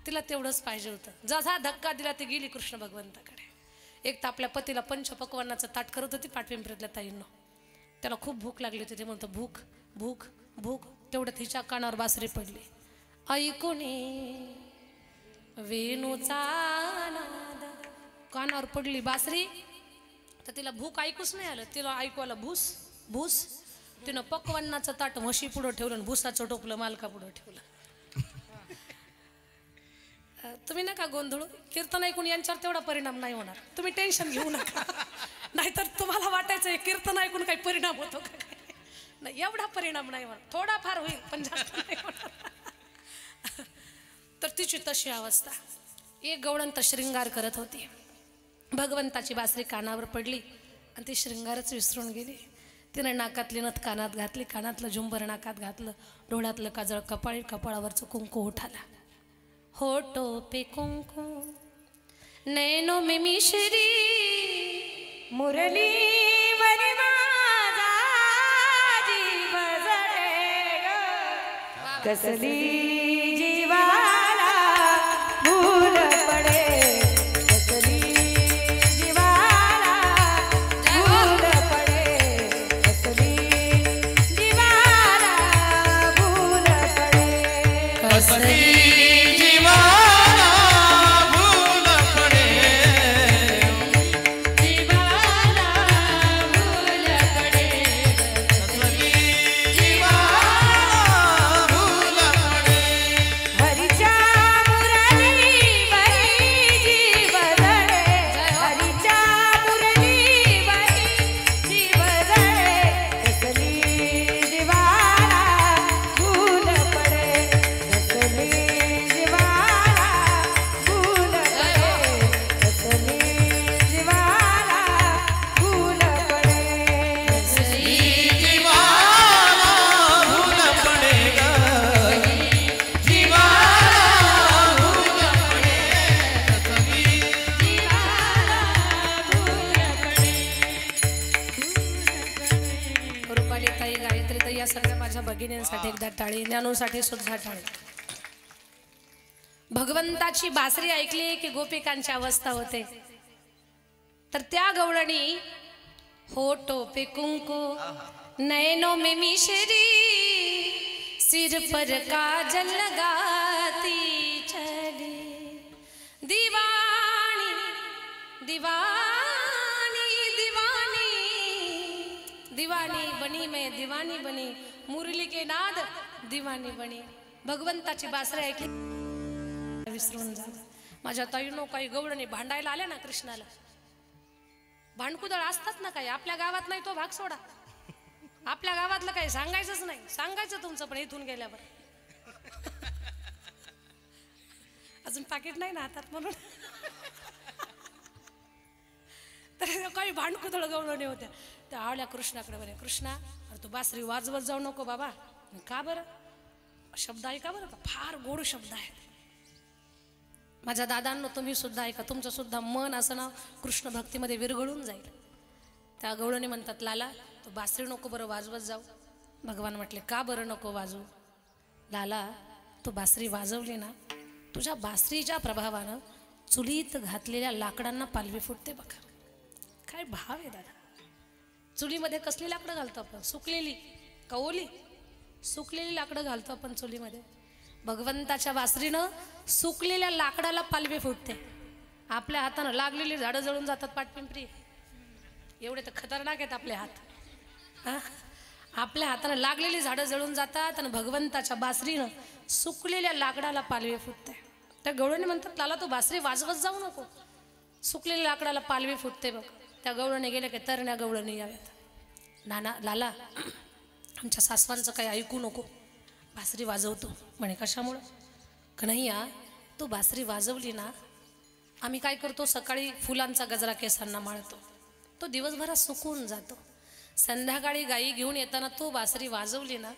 तिला तेवढंच पाहिजे होतं. जसा धक्का दिला ती गेली कृष्ण भगवंताकडे. एक तर आपल्या पतीला पंचपक्वान्नाचं ताट करत होती पाटपिंपरीतल्या ताईंना. त्याला खूप भूक लागली होती. ते म्हणतो भूक भूक भूक. तेवढं तिच्या कानावर बासरी पडली. ऐकून वेणूचा नाद. कानावर पडली बासरी तर तिला भूक ऐकूच नाही आलं, तिला ऐकू आलं भूस भूस. तिनं पक्वान्नाचं ताट म्हशी पुढं ठेवलं आणि भुसाचं टोपलं मालका पुढं ठेवलं. तुम्ही नका गोंधळू, कीर्तन ऐकून यांच्यावर तेवढा परिणाम नाही होणार, तुम्ही टेन्शन घेऊ नका. नाहीतर तुम्हाला वाटायचं कीर्तन ऐकून काही परिणाम होतो का? नाही, एवढा परिणाम नाही होणार, थोडाफार होईल पण जास्त नाही होणार. तर तिची तशी अवस्था. एक गवळण शृंगार करत होती, भगवंताची बासरी कानावर पडली आणि ती शृंगारच विसरून गेली. तिने नाकातली नथ कानात घातली, कानातलं झुंबर नाकात घातलं, डोळ्यातलं काजळ कपाळी, कपाळावरचं कुंकू उठाला. होठो पे कुंकू नैनो में मिश्री, मुरली वरी माझा जीव जळे ग, कसली जीवाला भूल पडे, कसली जीवाला भूल पडे, कसली जीवाला भूल पडे, कसली जीवाला भूल पडे, जीवाला भूल पडे, कसली जीवाला भूल पडे. हरीच्या मुरलीवरी जीव जळे, हरीच्या मुरलीवरी जीव जळे, कसली जीवाला भूल पडे, कसली जीवाला भूल पडे, कसली जीवाला भूल पडे, कसली जीवाला भूल पडे ग, जीवाला भूल पडे, कसली रुपाली ताई, गायत्री ताई, या सगळ्या माझ्या भगिनींसाठी एकदा टाळी, ज्ञानूसाठी सुद्धा टाळी. भगवंताची बासरी ऐकली की गोपिकांची अवस्था होते. तर त्या गवळणी होठो पे कुंकू नैनो में मिश्री, सिर पर काजल लगाती चली, दीवानी दीवानी दीवानी दीवानी बनी, मैं दीवानी बनी, मुरली के नाद दीवानी बनी. भगवंताची बासरी ऐकली विसरून जा. माझ्या ताईनो काही गवळणी भांडायला आल्या ना कृष्णाला, भांडकुदळ असतात ना काही, आपल्या गावात नाही तो भाग सोडा, आपल्या गावातलं काही सांगायचंच नाही, सांगायचं तुमचं पण इथून गेल्यावर. अजून पाकिट नाही ना हातात म्हणून. तर काही भांडकुदळ गवळणी होत्या, त्या आवल्या कृष्णाकडे, बरे कृष्णा अरे तू बासरी वाजवत जाऊ नको बाबा. का बरं? शब्द ऐका बरं का, फार गोड शब्द आहे. माझ्या दादांनो तुम्ही सुद्धा ऐका, तुमचं सुद्धा मन असं ना कृष्ण भक्तीमध्ये विरघळून जाईल. त्या गवळणी म्हणतात लाला तू बासरी नको बरं वाजवत जाऊ. भगवान म्हटले का बरं नको वाजवू? लाला तू बासरी वाजवली ना, तुझ्या बासरीच्या प्रभावानं चुलीत घातलेल्या लाकडांना पालवी फुटते बघा. काय भाव आहे दादा. चुलीमध्ये कसली लाकडं घालतो आपण? सुकलेली का ओली? सुकलेली लाकडं घालतो आपण चुलीमध्ये. भगवंताच्या बासरीनं सुकलेल्या लाकडाला पालवी फुटते. आपल्या हातानं लागलेली झाडं जळून जातात पाटपिंपरी, एवढे तर खतरनाक आहेत आपले हात. आपल्या हातानं लागलेली झाडं जळून जातात आणि भगवंताच्या बासरीनं सुकलेल्या लाकडाला पालवी फुटते. त्या गवळणी म्हणतात लाला तू बासरी वाजवत जाऊ नको, सुकलेल्या लाकडाला पालवी फुटते बघ. त्या गवळणी गेल्या की तरण्या गवळणी याव्यात. नाना लाला आमच्या सासवांचं काही ऐकू नको, बासरी वाजवतो. म्हणे कशामुळं? कन्हैया तू बासरी वाजवली ना, आम्ही काय करतो सकाळी फुलांचा गजरा केसांना माळतो, तो दिवसभरात सुकून जातो. संध्याकाळी गाई घेऊन येताना तू बासरी वाजवली ना,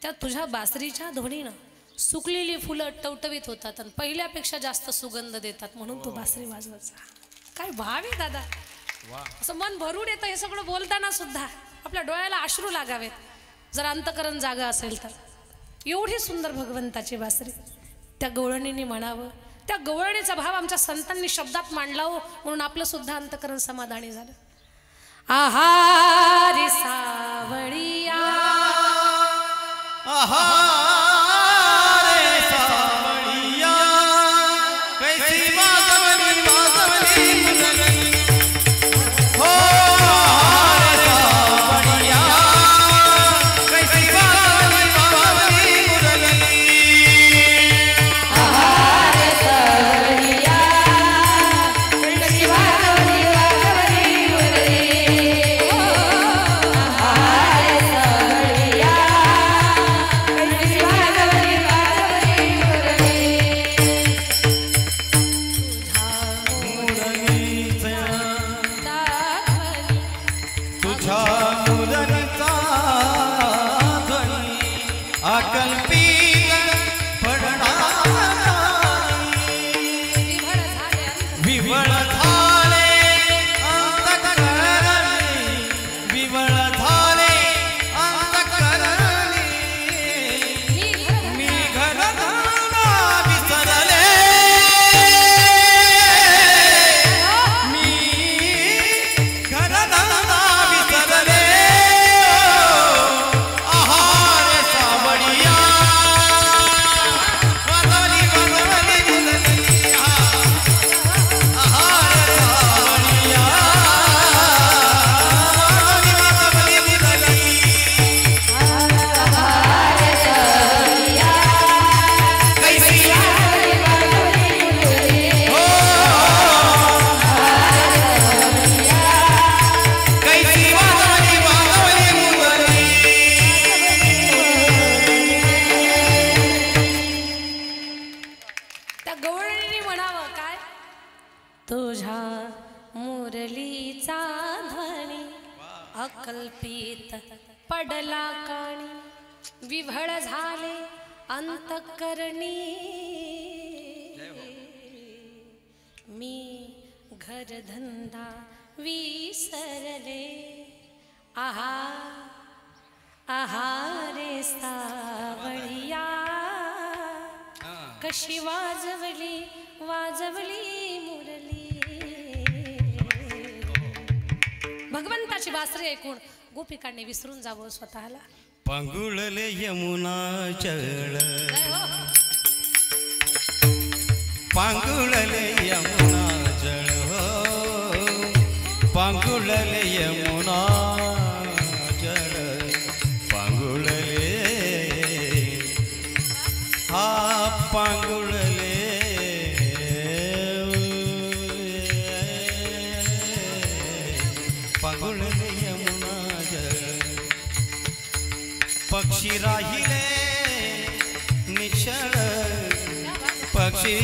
त्या तुझ्या बासरीच्या ध्वनीनं सुकलेली फुलं टवटवीत होतात आणि पहिल्यापेक्षा जास्त सुगंध देतात. म्हणून तू बासरी वाजवत जा. काय भाव आहे दादा, असं मन भरून येतं हे सगळं बोलताना सुद्धा. आपल्या डोळ्याला अश्रू लागावेत जर अंतकरण जागा असेल तर. एवढी सुंदर भगवंताची बासरी. त्या गवळणींनी म्हणावं, त्या गवळणीचा भाव आमच्या संतांनी शब्दात मांडला हो, म्हणून आपलं सुद्धा अंतकरण समाधानी झालं. आहारी सावळिया आहारे सावळिया अकल्पित पडणार विवळ झाले अंतःकरणी विवळ झाले अंतःकरणी मी घरधना विसरले मी घरधना विसरले आहार सावडिया वाजवली वाजवली दिलली आहार सावडिया वाजवली वाजवली दिलली कैसी हो कैसी वाजवली वाजवली मुरली त्या गवळणीने म्हणावं काय तुझ्या मुरलीचा ध्वनी अकल्पित पडला काणी विव्हळ झाले अंतःकरणी मी घरधंदा विसरले आहा आहारे सावळिया कशी वाजवली वाजवली मुरली भगवंताची बासरी ऐकून गोपिकांनी विसरून जावं स्वतःला पंगुळले यमुना जळ पांगुळले यमुना जळ हो पांगुळले यमुना जळ पांगुळले हा पांगुळले पांगुळले यमुना जळ पक्षी राहिले निश्चळ पक्षी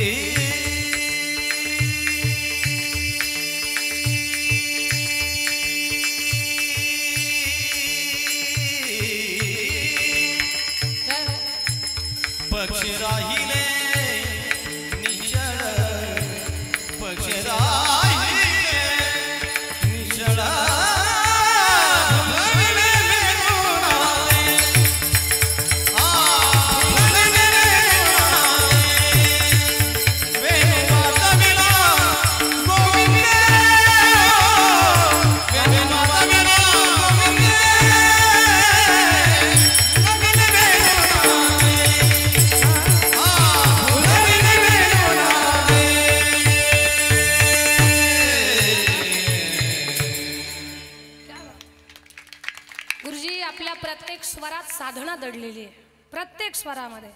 पक्षी राहिले निश्चळ पक्षी राहिले निश्चळ गुरुजी आपल्या प्रत्येक स्वरात साधना दडलेली आहे प्रत्येक स्वरामध्ये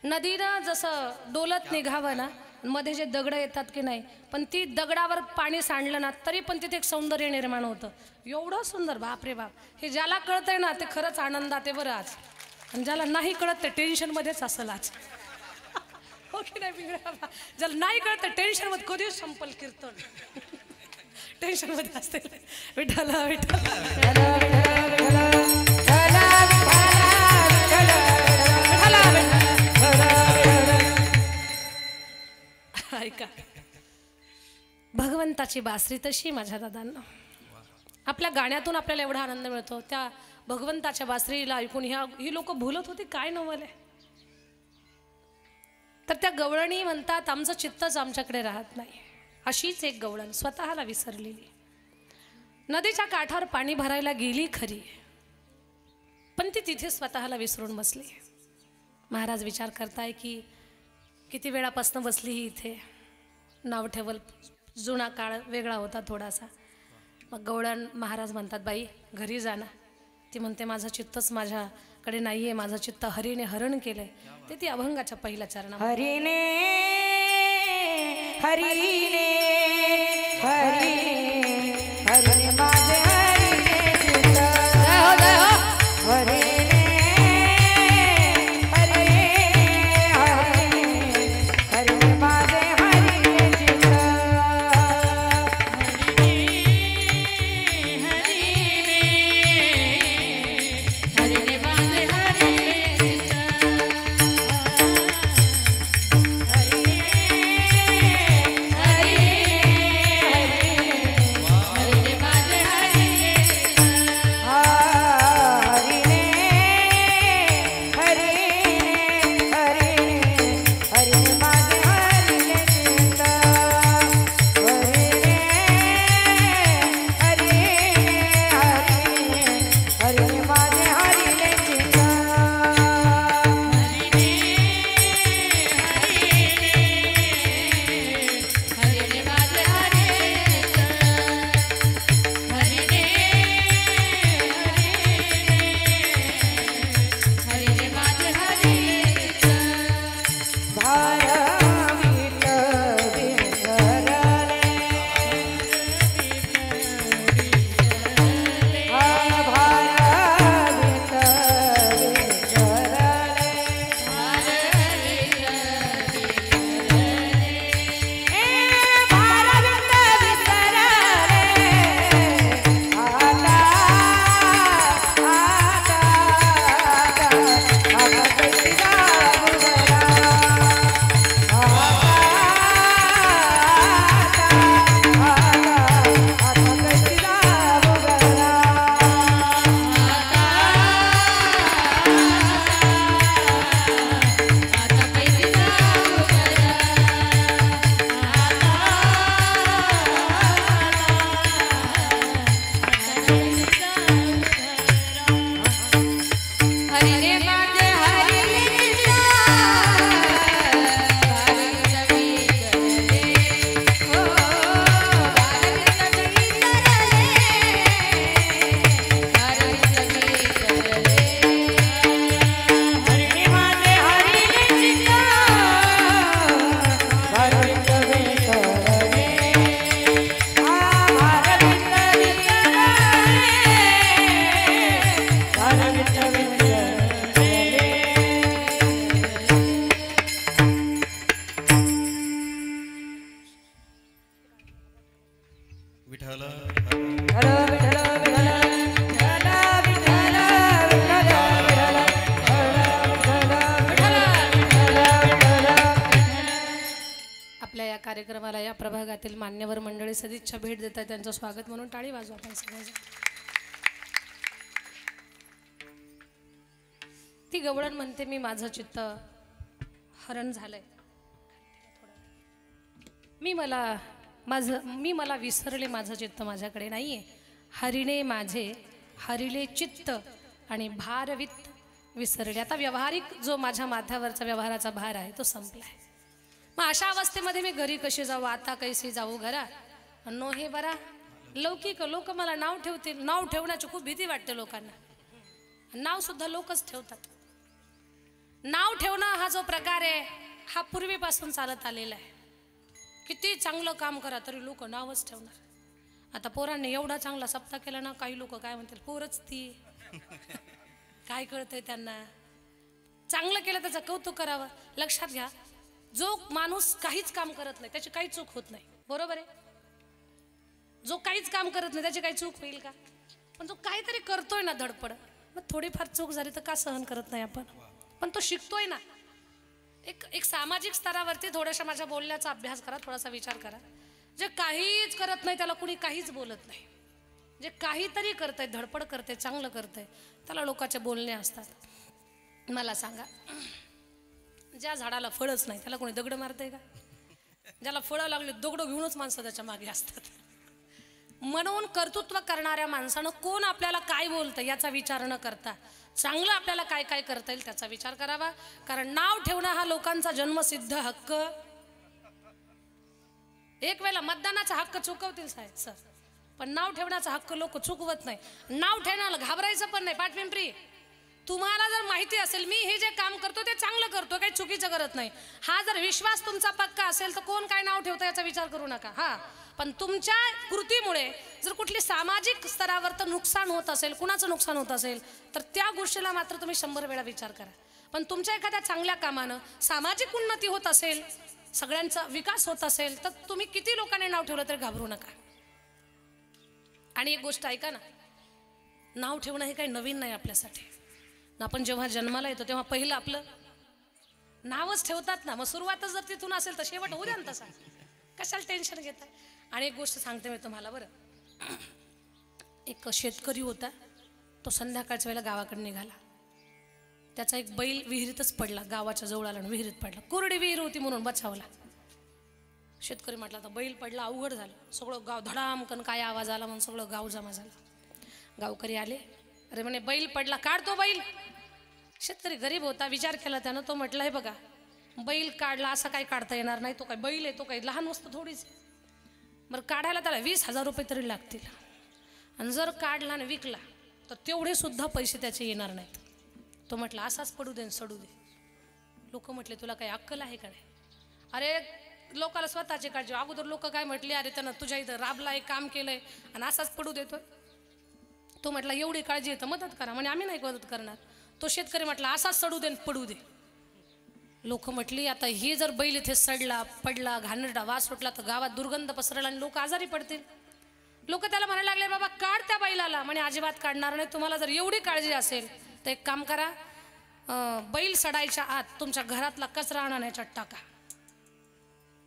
नदीनं जसं डोलत निघावं ना मध्ये जे दगड येतात की नाही पण ती दगडावर पाणी सांडलं ना तरी पण तिथे एक सौंदर्य निर्माण होतं एवढं सुंदर बाप रे बाप हे ज्याला कळतंय ना ते खरंच आनंदात आहे बरं आज आणि ज्याला नाही कळत ते टेन्शनमध्येच असेल आज हो की नाही बिगड्या बा? ज्याला नाही कळत ते टेन्शनमध्ये कधी संपल कीर्तन टेन्शनमध्ये असते विठ्ठला विठ्ठला ऐका भगवंताची बासरी तशी माझ्या दादांना आपल्या गाण्यातून आपल्याला एवढा आनंद मिळतो त्या भगवंताच्या बासरीला ऐकून ही लोक भुलत होती काय नवल आहे तर त्या गवळणी म्हणतात आमचं चित्तच आमच्याकडे राहत नाही अशीच एक गवळण स्वतःला विसरलेली नदीच्या काठावर पाणी भरायला गेली खरी पण ती तिथे स्वतःला विसरून बसली महाराज विचार करताय की किती वेळापासून बसली ही इथे नाव ठेवल जुना काळ वेगळा होता थोडासा मग गवळण महाराज म्हणतात बाई घरी जाना ती म्हणते माझं चित्तच माझ्याकडे नाही आहे माझं चित्त हरीने हरण केलंय ते ती अभंगाच्या पहिल्या चरणात हरीने हरीने हरीने हरीने माझे हरीने चित्त हरीने कार्यक्रमाला या प्रभागातील मान्यवर मंडळी सदिच्छा भेट देतात, त्यांचं स्वागत म्हणून टाळी वाजवा आपण सगळेजण. ती गवळण म्हणते मी माझं चित्त हरण झालंय, मी मला विसरले, माझं चित्त माझ्याकडे नाहीये. हरिणे माझे हरिले चित्त आणि भारवित विसरले. आता व्यावहारिक जो माझ्या माथ्यावरचा व्यवहाराचा भार आहे तो संपलाय. मग अशा अवस्थेमध्ये मी घरी कशी जाऊ, आता कैसी जाऊ घरा. नो हे बरा लौकिक लोक मला नाव ठेवतील. नाव ठेवण्याची खूप भीती वाटते लोकांना. नाव सुद्धा लोकच ठेवतात. नाव ठेवणं हा जो प्रकार आहे हा पूर्वीपासून चालत आलेला आहे. किती चांगलं काम करा तरी लोक नावच ठेवणार. आता पोरांनी एवढा चांगला सप्ताह केला ना, काही लोक काय म्हणतील पोरच ती काय कळतंय त्यांना. चांगलं केलं त्याचं कौतुक करावं. लक्षात घ्या, जो माणूस काहीच काम करत नाही त्याची काही चूक होत नाही, बरोबर आहे. जो काहीच काम करत नाही त्याची काही चूक होईल का. पण जो काहीतरी करतोय ना धडपड, मग थोडीफार चूक झाली तर का सहन करत नाही आपण. पण तो शिकतोय ना. एक सामाजिक स्तरावरती थोड्याशा माझ्या बोलण्याचा अभ्यास करा, थोडासा विचार करा. जे काहीच करत नाही त्याला कुणी काहीच बोलत नाही. जे काहीतरी करतंय, धडपड करते, चांगलं करतंय, त्याला लोकांचे बोलणे असतात. मला सांगा, ज्या झाडाला फळच नाही त्याला कोणी दगड मारतंय का. ज्याला फळं लागली दगड घेऊनच माणसं त्याच्या मागे असतात. म्हणून कर्तृत्व करणाऱ्या माणसानं कोण आपल्याला काय बोलतं याचा विचार न करता चांगलं आपल्याला काय काय करता येईल त्याचा विचार करावा. कारण नाव ठेवणं हा लोकांचा जन्मसिद्ध हक्क. एक वेळेला मतदानाचा हक्क चुकवतील साहेब सर, पण नाव ठेवण्याचा हक्क लोक चुकवत नाही. नाव ठेवण्याला घाबरायचं पण नाही. पाठपिंपरी तुम्हाला जर माहिती असेल मी हे जे काम करतो ते चांगलं करतो, काही चुकीचं करत नाही, हा जर विश्वास तुमचा पक्का असेल तर कोण काय नाव ठेवतं याचा विचार करू नका. हा, पण तुमच्या कृतीमुळे जर कुठली सामाजिक स्तरावर तर नुकसान होत असेल, कुणाचं नुकसान होत असेल तर त्या गोष्टीला मात्र तुम्ही 100 वेळा विचार करा. पण तुमच्या एखाद्या चांगल्या कामानं सामाजिक उन्नती होत असेल, सगळ्यांचा विकास होत असेल तर तुम्ही किती लोकांनी नाव ठेवलं तरी घाबरू नका. आणि एक गोष्ट ऐका ना, नाव ठेवणं हे काही नवीन नाही आपल्यासाठी. आपण जेव्हा जन्माला येतो तेव्हा पहिलं आपलं नावच ठेवतात ना. मग सुरुवातच जर तिथून असेल तर शेवट होऊ द्या ना तसा, कशाला टेन्शन घेता. आणि एक गोष्ट सांगते मी तुम्हाला बरं. एक शेतकरी होता, तो संध्याकाळच्या वेळेला गावाकडे निघाला. त्याचा एक बैल विहिरीतच पडला, गावाच्या जवळ आला विहिरीत पडला. कोरडी विहीर होती म्हणून बचावला. शेतकरी म्हटला तर बैल पडला, अवघड झालं. सगळं गाव धडामकन काय आवाज आला म्हणून सगळं गाव जमा झालं. गावकरी आले, अरे म्हणे बैल पडला, काढतो बैल. शेतकरी गरीब होता, विचार केला त्यानं. तो म्हटलं हे बघा, बैल काढला असं काही काढता येणार नाही, तो काय बैल आहे, तो काही लहान वस्तू थोडीच. बरं काढायला त्याला 20,000 रुपये तरी लागतील. आणि जर काढला आणि विकला तर तेवढे सुद्धा पैसे त्याचे येणार नाहीत. तो म्हटलं असाच पडू दे सडू दे. लोक म्हटले तुला काही अक्कल आहे का नाही. अरे लोकाला स्वतःची काळजी. अगोदर लोक काय म्हटले, अरे त्यानं तुझ्या इथं राबला आहे, काम केलंय आणि असाच पडू देतोय. तो म्हटला एवढी काळजी आहे तर मदत करा. म्हणजे आम्ही नाही मदत करणार. तो शेतकरी म्हटला असाच सडू दे पडू दे. लोक म्हटली आता हे जर बैल इथे सडला पडला, घाणेरडा वास सुटला तर गावात दुर्गंध पसरला आणि लोक आजारी पडतील. लोक त्याला म्हणायला लागले बाबा काढ त्या बैलाला. म्हणे अजिबात काढणार नाही. तुम्हाला जर एवढी काळजी असेल तर एक काम करा, बैल सडायच्या आत तुमच्या घरातला कचरा आणण्याच्या टाका.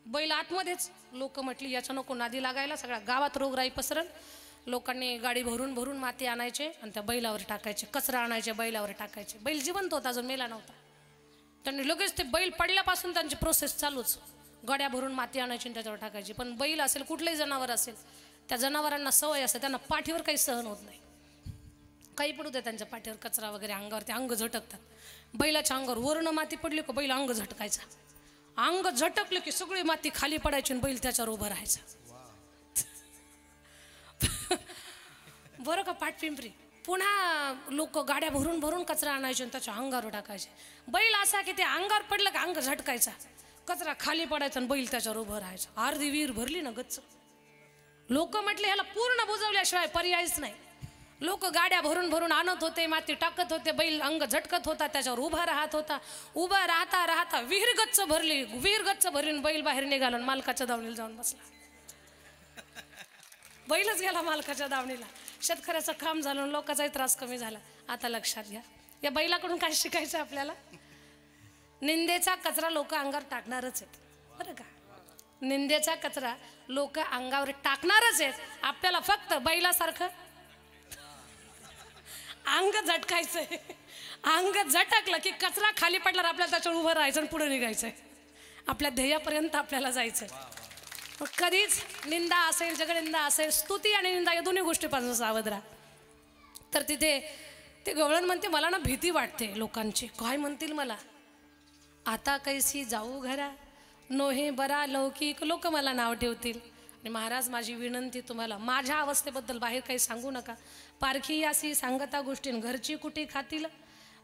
बैल आतमध्येच. लोक म्हटली याच्या नको नादी लागायला, सगळ्या गावात रोगराई पसरल. लोकांनी गाडी भरून भरून माती आणायचे आणि त्या बैलावर टाकायचे, कचरा आणायचे बैलावर टाकायचे. बैल जिवंत होता, अजून मेला नव्हता. त्यांनी लगेच ते बैल पडल्यापासून त्यांची प्रोसेस चालूच. गाड्या भरून माती आणायची आणि त्याच्यावर टाकायची. पण बैल असेल, कुठलंही जनावर असेल, त्या जनावरांना सवय असते, त्यांना पाठीवर काही सहन होत नाही. काही पडू दे त्यांच्या पाठीवर कचरा वगैरे अंगावर, ते अंग झटकतात. बैलाच्या अंगावर वर्ण माती पडली का बैल अंग झटकायचा. अंग झटकलं की सगळी माती खाली पडायची आणि बैल त्याच्यावर उभं राहायचा. बरं का पाठपिंपरी. पुन्हा लोक गाड्या भरून भरून कचरा आणायचे आणि त्याच्या अंगावर टाकायचे. बैल असा की ते अंगावर पडलं का अंग झटकायचा, कचरा खाली पडायचा आणि बैल त्याच्यावर उभं राहायचा. अर्धी विहीर भरली ना गच्च. लोक म्हटले ह्याला पूर्ण बुजवल्याशिवाय पर्यायच नाही. लोक गाड्या भरून भरून आणत होते, माती टाकत होते, बैल अंग झटकत होता, त्याच्यावर उभा राहत होता. उभा राहता राहता विहीर गच्च भरली. विहीर गच्च भरून बैल बाहेर निघाला आणि मालकाच्या दावणीला जाऊन बसला. बैलच गेला मालकाच्या दावणीला. शेतकऱ्याचं काम झालं, लोकांचाही त्रास कमी झाला. आता लक्षात घ्या, या बैलाकडून काय शिकायचं आपल्याला. निंदेचा कचरा लोक अंगावर टाकणारच आहेत बरं का. निंदेचा कचरा लोक अंगावर टाकणारच आहेत. आपल्याला फक्त बैलासारखं अंग झटकायचंय. अंग झटकलं की कचरा खाली पडल्यावर आपल्याला त्याच्यावर उभं राहायचं आणि पुढे निघायचंय. आपल्या ध्येयापर्यंत आपल्याला जायचंय. कधीच निंदा असेल, जगनिंदा असेल, स्तुती आणि निंदा या दोन्ही गोष्टीपासून सावध राहा. तर तिथे ते गवळण म्हणते, मला ना भीती वाटते लोकांची, काय म्हणतील मला. आता कैसी जाऊ घरा, नोहे बरा लौकिक, लोक मला नाव ठेवतील. आणि महाराज माझी विनंती तुम्हाला, माझ्या अवस्थेबद्दल बाहेर काही सांगू नका. पारखी यासी सांगता गोष्टीन, घरची कुठे खातील,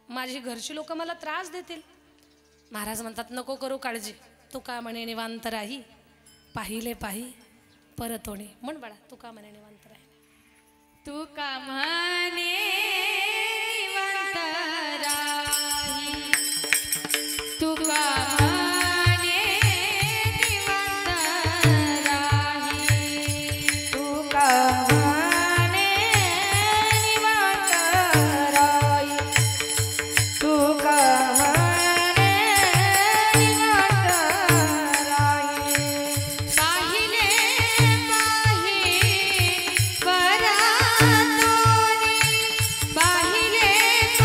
माझी घरची लोक मला त्रास देतील. महाराज म्हणतात नको करू काळजी, तुका म्हणे निवांत राही, पाहिले पाही परतोणे. म्हण बाळा, तुका म्हणे निवांत राही. तुका म्हणे निवांत राही, तुका म्हणे निवांत राही, तुका म्हणे निवांत राही, तुका म्हणे निवांत राही. पाहिले पाही परातोनी, पाहिले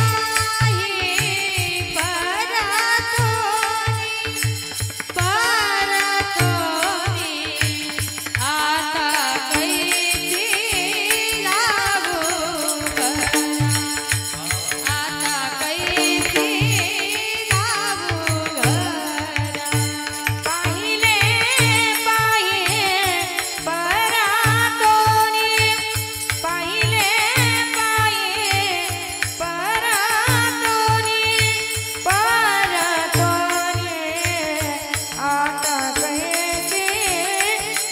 पाही परातोनी, परातोनी आता कैसी लागू घरा, आता कैसी लागू घरा. पाहिले पाही परातोनी, पाहिले पाही परातोनी, परातोनी आता कैसी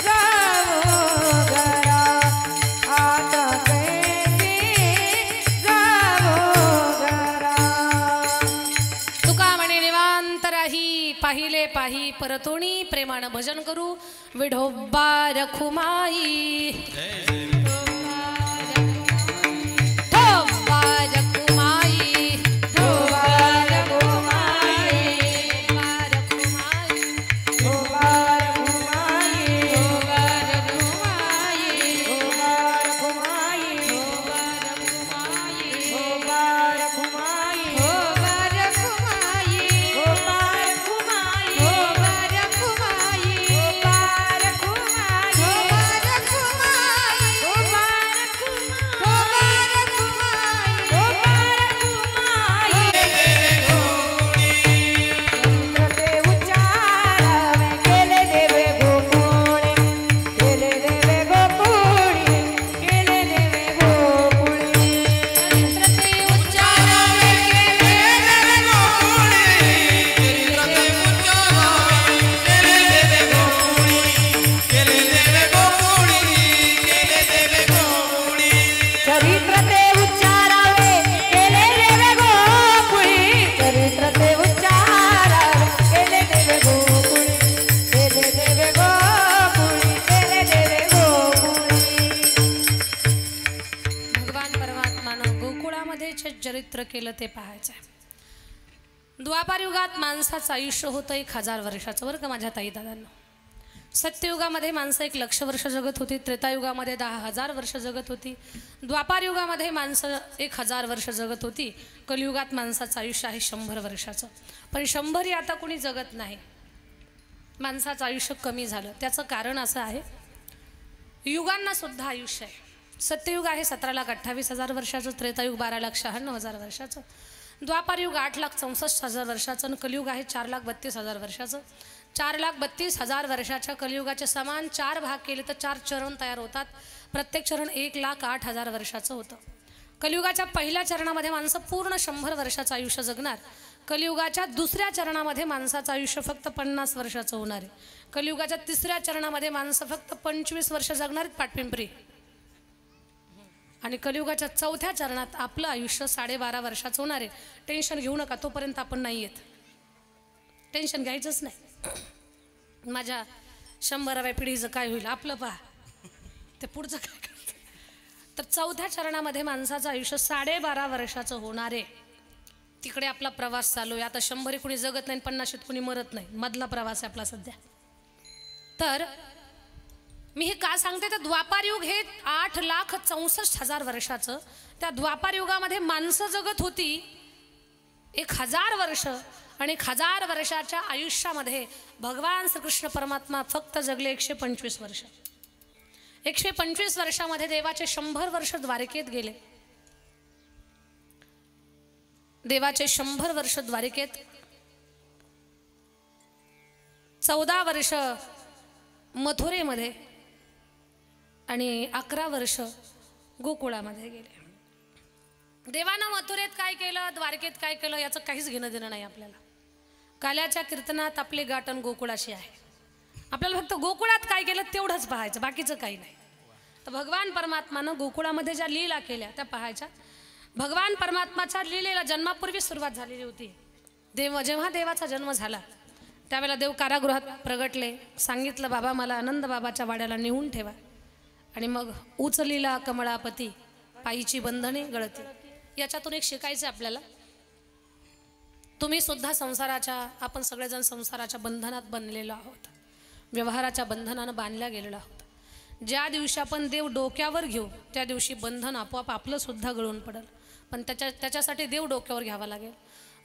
जावो घरा, आता कैसी जावो घरा. तुका म्हणे निवांत राही, पाहिले पाही परतोणी, प्रेमानं भजन करू. विढोबा रखुमाई, ठोबा रखुमाई, ठोबा रखुमाई, ठोबा रखुमाई, ठोबा रखुमाई, ठोबा रखुमाई, ठोबा रखुमाई, ठोबा रखुमाई, ठोबा रखुमाई, ठोबा रखुमाई, ठोबा रखुमाई, ठोबा रखुमाई, ठोबा रखुमाई, चरित्र केलं ते पाहायचं आहे. द्वापार युगात माणसाचं आयुष्य होतं 1000 वर्षाचं, बरं का माझ्या ताई दादांना. सत्ययुगामध्ये माणसं 1,00,000 वर्ष जगत होती, त्रेतायुगामध्ये 10,000 वर्ष जगत होती, द्वापार युगामध्ये माणसं 1000 वर्ष जगत होती, कलियुगात माणसाचं आयुष्य आहे 100 वर्षाचं. पण 100 ही आता कोणी जगत नाही, माणसाचं आयुष्य कमी झालं. त्याचं कारण असं आहे, युगांना सुद्धा आयुष्य आहे. सत्ययुग आहे 17,28,000 वर्षाचं, त्रेतायुग 12,96,000 वर्षाचं, द्वापार युग 8,64,000 वर्षाचं आणि कलियुग आहे 4,32,000 वर्षाचं. 4,32,000 वर्षाच्या कलियुगाचे समान 4 भाग केले तर 4 चरण तयार होतात. प्रत्येक चरण 1,08,000 वर्षाचं होतं. कलियुगाच्या पहिल्या चरणामध्ये माणसं पूर्ण 100 वर्षाचं आयुष्य जगणार. कलियुगाच्या दुसऱ्या चरणामध्ये माणसाचं आयुष्य फक्त 50 वर्षाचं होणार आहे. कलियुगाच्या तिसऱ्या चरणामध्ये माणसं फक्त 25 वर्ष जगणार आहेत पाटपिंपरी. आणि कलियुगाच्या चौथ्या चरणात आपलं आयुष्य 12.5 वर्षाचं होणार आहे. टेन्शन घेऊ नका, तोपर्यंत आपण नाही येत, टेन्शन घ्यायचंच नाही. माझ्या 100व्या पिढीचं काय होईल आपलं पहा, ते पुढचं काय करायचं. तर चौथ्या चरणामध्ये माणसाचं आयुष्य 12.5 वर्षाचं होणार आहे. तिकडे आपला प्रवास चालू आहे. आता 100 कुणी जगत नाही, 50 कुणी मरत नाही, मधला प्रवास आहे आपला सध्या. तर मी हे का सांगते तर द्वापार युग हे 8,64,000 वर्षाचं. त्या द्वापार युगामध्ये माणसं जगत होती 1000 वर्ष आणि 1000 वर्षाच्या आयुष्यामध्ये भगवान श्रीकृष्ण परमात्मा फक्त जगले 125 वर्ष. 125 वर्षामध्ये देवाचे 100 वर्ष द्वारकेत गेले. देवाचे 100 वर्ष द्वारकेत, 14 वर्ष मथुरेमध्ये आणि 11 वर्ष गोकुळामध्ये गेले. देवानं मथुरेत काय केलं, द्वारकेत काय केलं याचं काहीच घेणं देणं नाही आपल्याला. काल्याच्या कीर्तनात आपली गाठण गोकुळाशी आहे. आपल्याला फक्त गोकुळात काय केलं तेवढंच पाहायचं, बाकीचं काही नाही. तर भगवान परमात्मानं गोकुळामध्ये ज्या लीला केल्या त्या पाहायच्या. भगवान परमात्माच्या लीलेला जन्मापूर्वी सुरुवात झालेली होती. जेव्हा देवाचा जन्म झाला त्यावेळेला देव कारागृहात प्रगटले. सांगितलं बाबा मला आनंद बाबाच्या वाड्याला नेऊन ठेवा. आणि मग उचलीला कमळापती पायीची बंधने गळती. याच्यातून एक शिकायचं आपल्याला. तुम्ही सुद्धा संसाराच्या, आपण सगळेजण संसाराच्या बंधनात बनलेलो आहोत, व्यवहाराच्या बंधनानं बांधल्या गेलेलो आहोत. ज्या दिवशी आपण देव डोक्यावर घेऊ त्या दिवशी बंधन आपोआप आपलं सुद्धा गळून पडेल. पण त्याच्यासाठी देव डोक्यावर घ्यावा लागेल.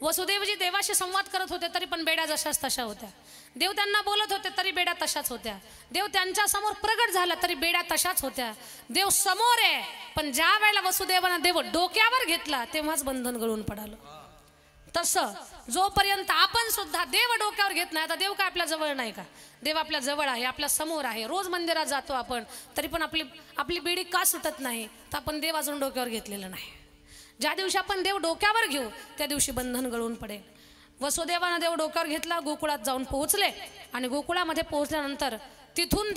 वसुदेवजी देवाशी संवाद करत होते तरी पण बेड्या जशाच तशा होत्या. देव त्यांना बोलत होते तरी बेड्या तशाच होत्या. देव त्यांच्या समोर प्रगट झाला तरी बेड्या तशाच होत्या. देव समोर आहे पण ज्या वेळेला वसुदेवानं देव डोक्यावर घेतला तेव्हाच बंधन गळून पडालं. तसं जोपर्यंत आपण सुद्धा देव डोक्यावर घेत नाही, आता देव काय आपल्या जवळ नाही का? देव आपल्या जवळ आहे, आपल्या समोर आहे. रोज मंदिरात जातो आपण तरी पण आपली बेडी का सुटत नाही? तर आपण देव अजून डोक्यावर घेतलेलं नाही. ज्या दिवशी आपण देव डोक्यावर घेऊ त्या दिवशी बंधन गळून पडेल. वसुदेवानं देव डोक्यावर घेतला, गोकुळात जाऊन पोहोचले आणि गोकुळामध्ये पोहोचल्यानंतर तिथून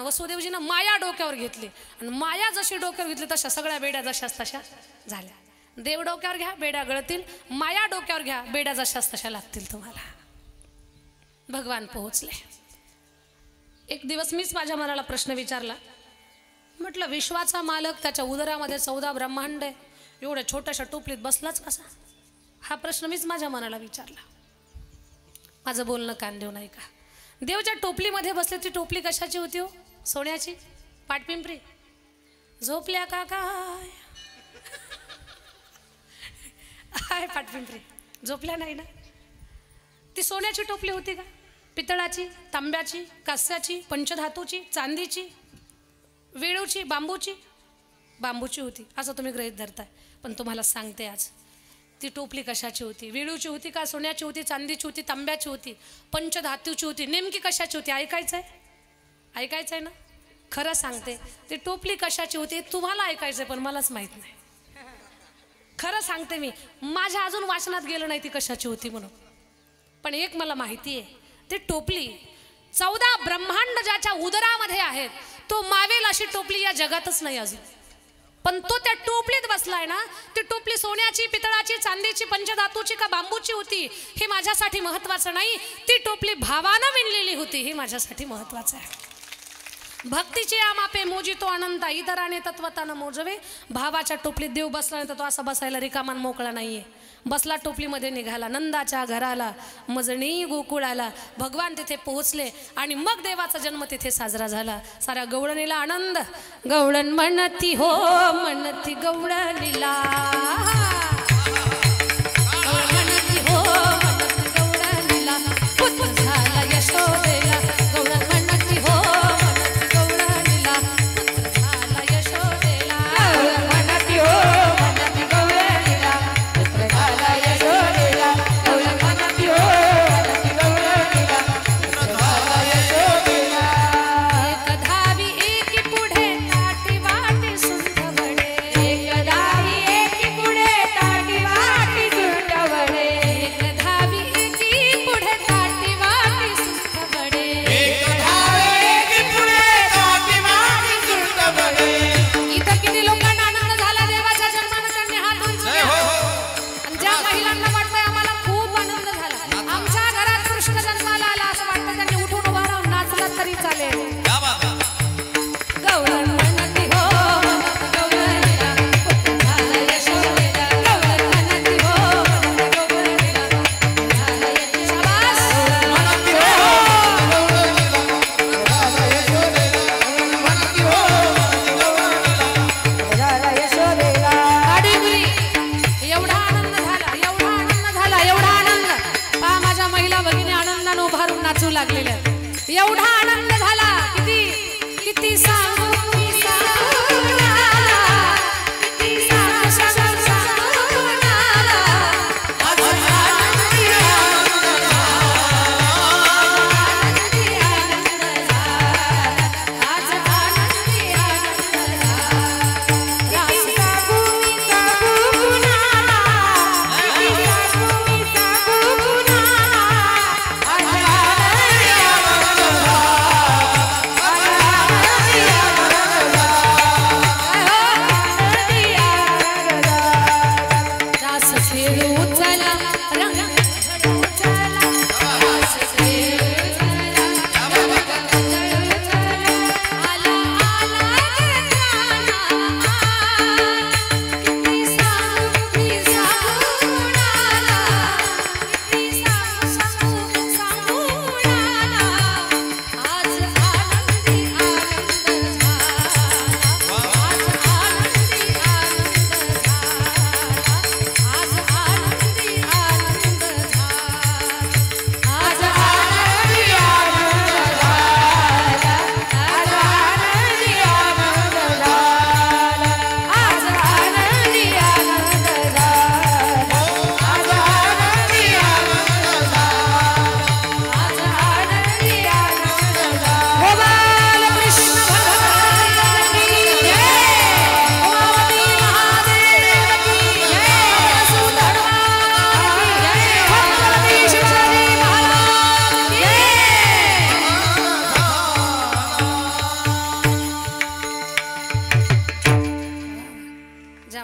वसुदेवजीनं माया डोक्यावर घेतली आणि माया जशी डोक्यावर घेतली तशा सगळ्या बेड्या जशाच तशा झाल्या. देव डोक्यावर घ्या बेड्या गळतील, माया डोक्यावर घ्या बेड्या जशाच तशा लागतील तुम्हाला. भगवान पोहोचले. एक दिवस मीच माझ्या मनाला प्रश्न विचारला. म्हटलं विश्वाचा मालक, त्याच्या उदरामध्ये 14 ब्रह्मांड आहे, एवढ्या छोट्याशा टोपलीत बसलाच कसा? हा प्रश्न मीच माझ्या मनाला विचारला. माझं बोलणं कान देऊ नाही का? देवच्या टोपलीमध्ये बसले. ती टोपली कशाची होती हो? सोन्याची. पाटपिंपरी झोपल्या का काय? हाय पाटपिंपरी झोपल्या नाही ना? ती सोन्याची टोपली होती का? पितळाची, तांब्याची, कास्याची, पंचधातूची, चांदीची, वेळूची, बांबूची होती असं तुम्ही गृहीत धरताय. पण तुम्हाला सांगते आज ती टोपली कशाची होती? वेळूची होती का? सोन्याची होती? चांदीची होती? तांब्याची होती? पंचधातूची होती? नेमकी कशाची होती? ऐकायचं आहे ना? खरं सांगते ती टोपली कशाची होती तुम्हाला ऐकायचंय पण मलाच माहित नाही. खरं सांगते मी, माझ्या अजून वाचनात गेलं नाही ती कशाची होती म्हणून. पण एक मला माहिती आहे, ती टोपली 14 ब्रह्मांड ज्याच्या उदरामध्ये आहेत तो मावेल अशी टोपली या जगातच नाही अजून. पण तो त्या टोपलीत बसलाय ना. ती टोपली सोन्याची, पितळाची, चांदीची, पंचधातूची का बांबूची होती हे माझ्यासाठी महत्वाचं नाही. ती टोपली भावानं विणलेली होती हे माझ्यासाठी महत्वाचं आहे. भक्तीचे आमापे मोजितो अनंता इतराने तत्वतानं मोजवे. भावाच्या टोपलीत देव बसला नाही तर तो असा बसायला रिकामान मोकळा नाहीये. बसला टोपलीमध्ये निघाला नंदाच्या घराला, मजणी गोकुळाला. भगवान तिथे पोहोचले आणि मग देवाचा जन्म तिथे साजरा झाला. सारा गवळणीला आनंद. गवळण म्हणती हो म्हणती गवळणीला, म्हणती हो म्हणती गवळणीला, पुत्र झाला यशोदेला. गवळण म्हणती हो म्हणती गवळणीला, पुत्र झाला यशोदेला. म्हणती हो म्हणती गवळणीला, पुत्र झाला यशोदेला. गवळण म्हणती हो म्हणती गवळणीला, पुत्र झाला यशोदेला. एक धावी एकी पुढे ताटी वाटी सुंठ वडे. एक धावी एकी पुढे महिला भगिनी आनंदाने उभारून नाचू लागलेल्या. एवढा आनंद झाला किती किती सांगू मी सांगू कुणाला, किती सांगू सांगू सांगू कुणाला. आज आनंदी आनंद झाला, आज आनंदी आनंद झाला. किती सांगू मी सांगू कुणाला, किती सांगू मी सांगू कुणाला. आज आनंदी आनंद झाला.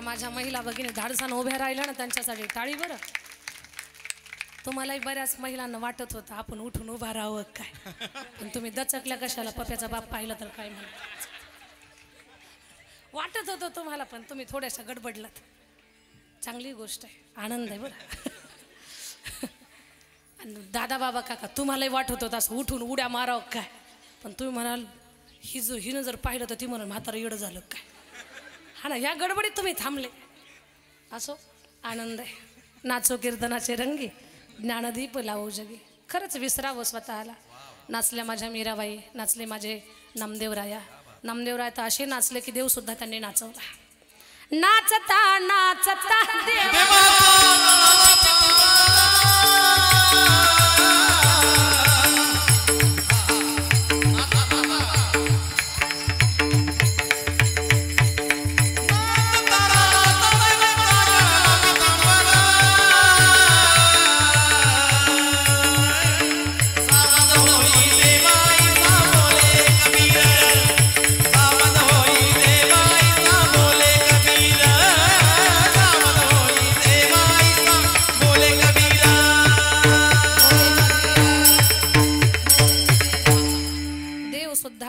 माझ्या महिला भगिनी धाडसानं उभ्या राहिल्या ना त्यांच्यासाठी टाळी बरं. तुम्हालाही बऱ्याच महिलांना वाटत होतं आपण उठून उभा राहावं काय, पण तुम्ही दचकल्या कशाला. पप्याचा बाप पाहिलं तर काय म्हणत वाटत होतं तुम्हाला, पण तुम्ही थोड्याशा गडबडलात. चांगली गोष्ट आहे, आनंद आहे बरं. आणि दादा बाबा काका तुम्हालाही वाटत होतं असं उठून उड्या मारावं काय, पण तुम्ही म्हणाल हिनं जर पाहिलं तर ती म्हणाल म्हातारं येडं झालं काय. हा ना, या गडबडीत तुम्ही थांबले. असो, आनंद आहे. नाचो कीर्तनाचे रंगी, ज्ञानदीप लावो जगी. खरंच विसरावं स्वतःला. नाचल्या माझ्या मीराबाई, नाचले माझे नामदेवराया. नामदेवराय तर असे नाचले की देवसुद्धा त्यांनी नाचवला. नाचता नाचता देवा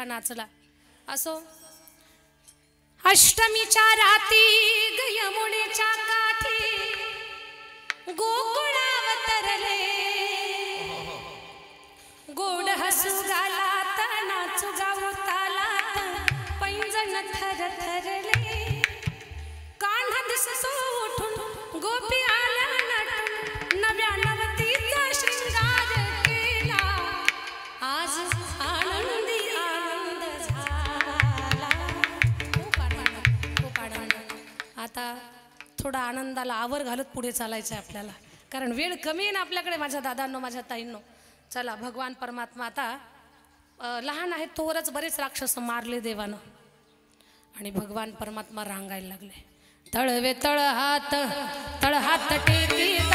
नाचला. असो, अष्टमीच्या राती यमुनेच्या काठी गोकुळावतरले. गोड हसू गालात नाचू गाऊ तालात पैंजण थरथरले. कान्हा दिसतो उठून गोपी आल्या नटून नव्या नवतीचा शृंगार केला. आज आनंदी आता थोडा आनंदाला आवर घालत पुढे चालायचं आहे आपल्याला, कारण वेळ कमी आहे ना आपल्याकडे. माझ्या दादांनो, माझ्या ताईंनो, चला. भगवान परमात्मा आता लहान आहेत तोवरच बरेच राक्षस मारले देवानं, आणि भगवान परमात्मा रांगायला लागले. तळवे तळ हात टेकीत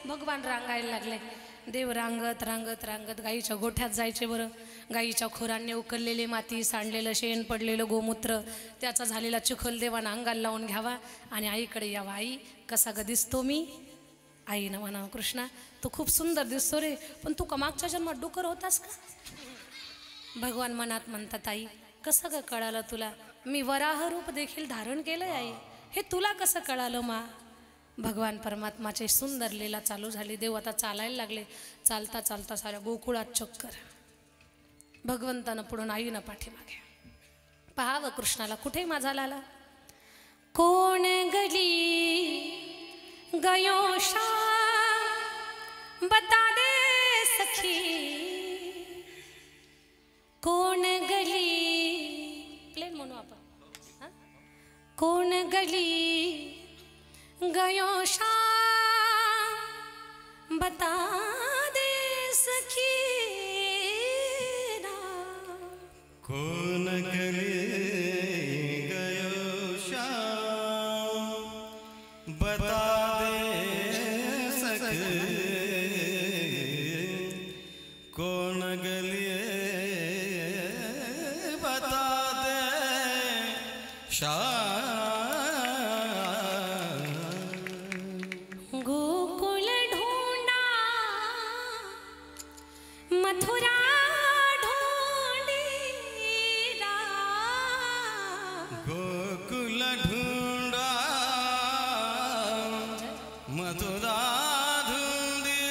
भगवान रांगायला लागले. देव रांगत रांगत रांगत गाईच्या गोठ्यात जायचे बरं. गाईच्या खोरांनी उकललेली माती, सांडलेलं शेण, पडलेलं गोमूत्र, त्याचा झालेला चिखल देवानं अंगाला लावून घ्यावा आणि आईकडे यावा. आई कसा ग दिसतो मी? आईनं म्हणावं कृष्णा तू खूप सुंदर दिसतो रे, पण तू का मागच्या जन्मात डुकर होतास का? भगवान मनात म्हणतात आई कसं ग कळालं तुला? मी वराह रूप देखील धारण केलंय आई, हे तुला कसं कळालं मा? भगवान परमात्माची सुंदर लीला चालू झाली. देव आता चालायला लागले. चालता चालता साऱ्या गोकुळात चक्कर. भगवंतानं पुढून आईनं पाठीमागे पहावं कृष्णाला कुठे माझा लाला. कोण गली गयो शाम बता दे सखी, कोण गली प्लेन म्हणू आपण. कोण गली गयो शाम बता दे सखी ना. कौन गले गयो शाम बता दे सके, कौन गले बता दे शाम. गोकुल ढूंढा मथुरा ढूंढीरा, गोकुल ढूंढा मथुरा ढूंढी,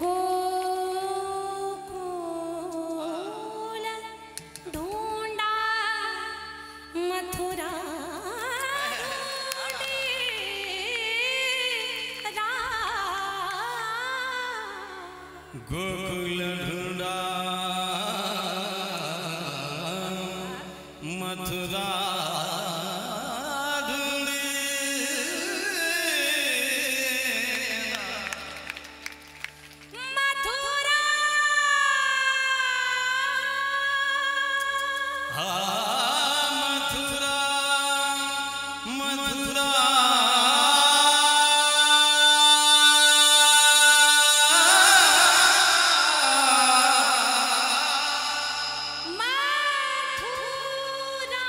गोकुल ढूंढा मथुरा ढूंढीरा. गोकुल ढूंढा मथुरा ढूंढी, मथुरा हा मथुरा मथुरा मथुरा. मथुरा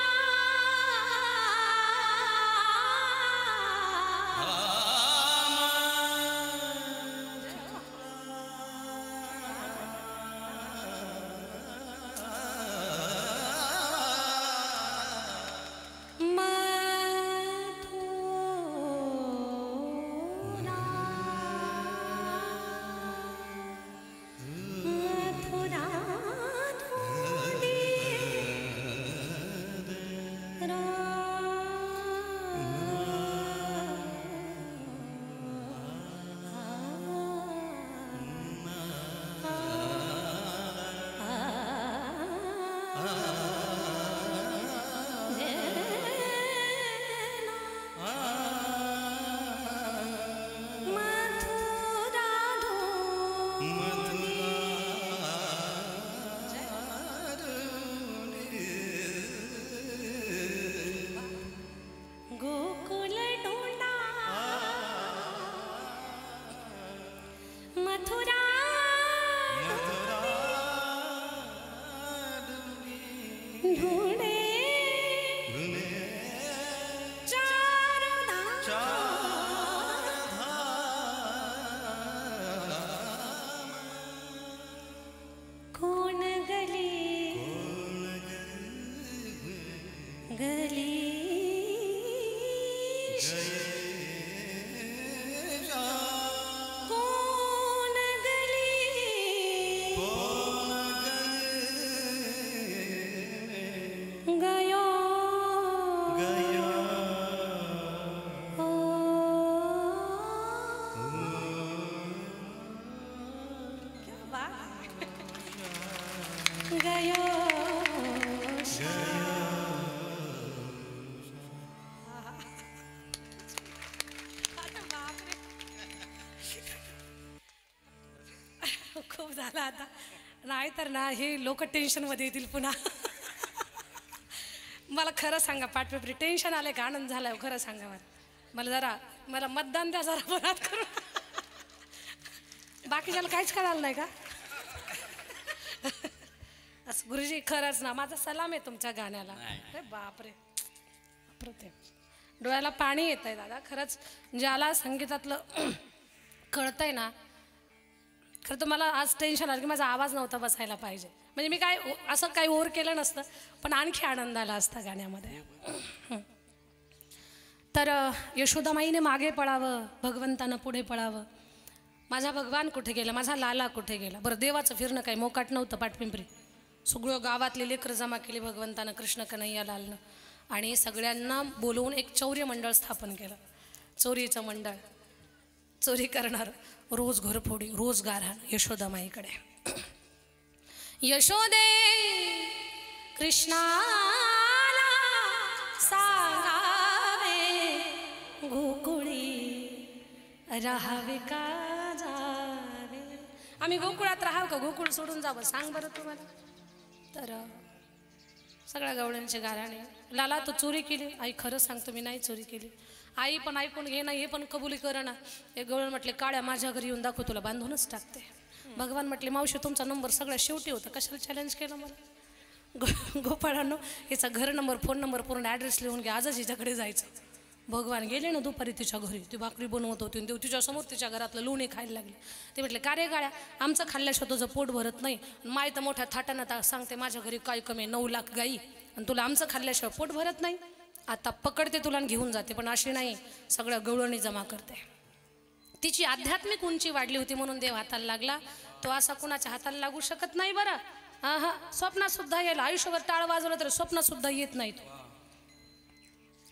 मथुरा ढूंढीरा. मथुरा गोकुल ढूंढा मथुरा ढूंढे चारों धाम. कौन गली गली कौन गली गयो ओ. क्या बात गयो खूप झालं आता. नाही तर ना हे लोक टेन्शनमध्ये येतील पुन्हा. मला खरं सांगा पाठपेपरी टेन्शन आलंय का आनंद झालाय खरं सांगा मला मतदान द्या जरा बरात करून. बाकीच्याला काहीच कळालं नाही का? असं गुरुजी खरंच ना माझा सलाम आहे तुमच्या गाण्याला. अरे बापरे अप्रतिम. डोळ्याला पाणी येत आहे दादा खरंच. ज्याला संगीतातलं कळतंय ना खरं तर मला आज टेन्शन आलं की माझा आवाज नव्हता बसायला पाहिजे. म्हणजे मी काय असं काही ओर केलं नसतं पण आणखी आनंद आला असता गाण्यामध्ये. तर यशोदामाईने मागे पळावं, भगवंतानं पुढे पळावं. माझा भगवान कुठे गेला, माझा लाला कुठे गेला. बरं देवाचं फिरणं काही मोकाट नव्हतं. पाठपिंपरी सगळं गावातले लेकरं जमा केले भगवंतानं, कृष्ण कन्हैया लालनं. आणि सगळ्यांना बोलवून एक चौर्य मंडळ स्थापन केलं. चोरीचं मंडळ, चोरी करणार, रोज घरफोडी, रोज गारहाण यशोदामाईकडे. यशोदे कृष्णाला सांगावे गोकुळी राहावे का जावे. आम्ही गोकुळात राहावं का गोकुळ सोडून जावं सांग बरं तुम्हाला. तर सगळ्या गवळ्यांचे गाराणे. लाला तू चोरी केली. आई खरं सांगतो मी नाही चोरी केली. आई पण ऐकून घे ना, हे पण कबुली कर ना. एक गवळण म्हटले काळ्या माझ्या घरी येऊन दाखव तुला बांधूनच टाकते. भगवान म्हटले मावशी तुमचा नंबर सगळ्यात शेवटी होता, कशाला चॅलेंज केलं मला. गोपाळांनो हिचा घर नंबर फोन नंबर पूर्ण ॲड्रेस लिहून घ्या, आजच हिच्याकडे जायचं. भगवान गेले ना दुपारी तिच्या घरी, ती भाकरी बनवत होती. देव तिच्यासमोर तिच्या घरातलं लोणी खायला लागले. ते म्हटले का रे गाड्या आमचं खाल्ल्याशिवाय तुझं पोट भरत नाही. माय तर मोठ्या थाटानं सांगते माझ्या घरी काय कमी 9 लाख गाई आणि तुला आमचं खाल्ल्याशिवाय पोट भरत नाही. आता पकडते तुला घेऊन जाते. पण अशी नाही, सगळ्या गवळणी जमा करते. तिची आध्यात्मिक उंची वाढली होती म्हणून देव हाताला लागला. तो असा कुणाच्या हाताला लागू शकत नाही बरं. हा स्वप्नात सुद्धा यायला आयुष्यभर टाळ वाजवलं तरी स्वप्नात सुद्धा येत नाही.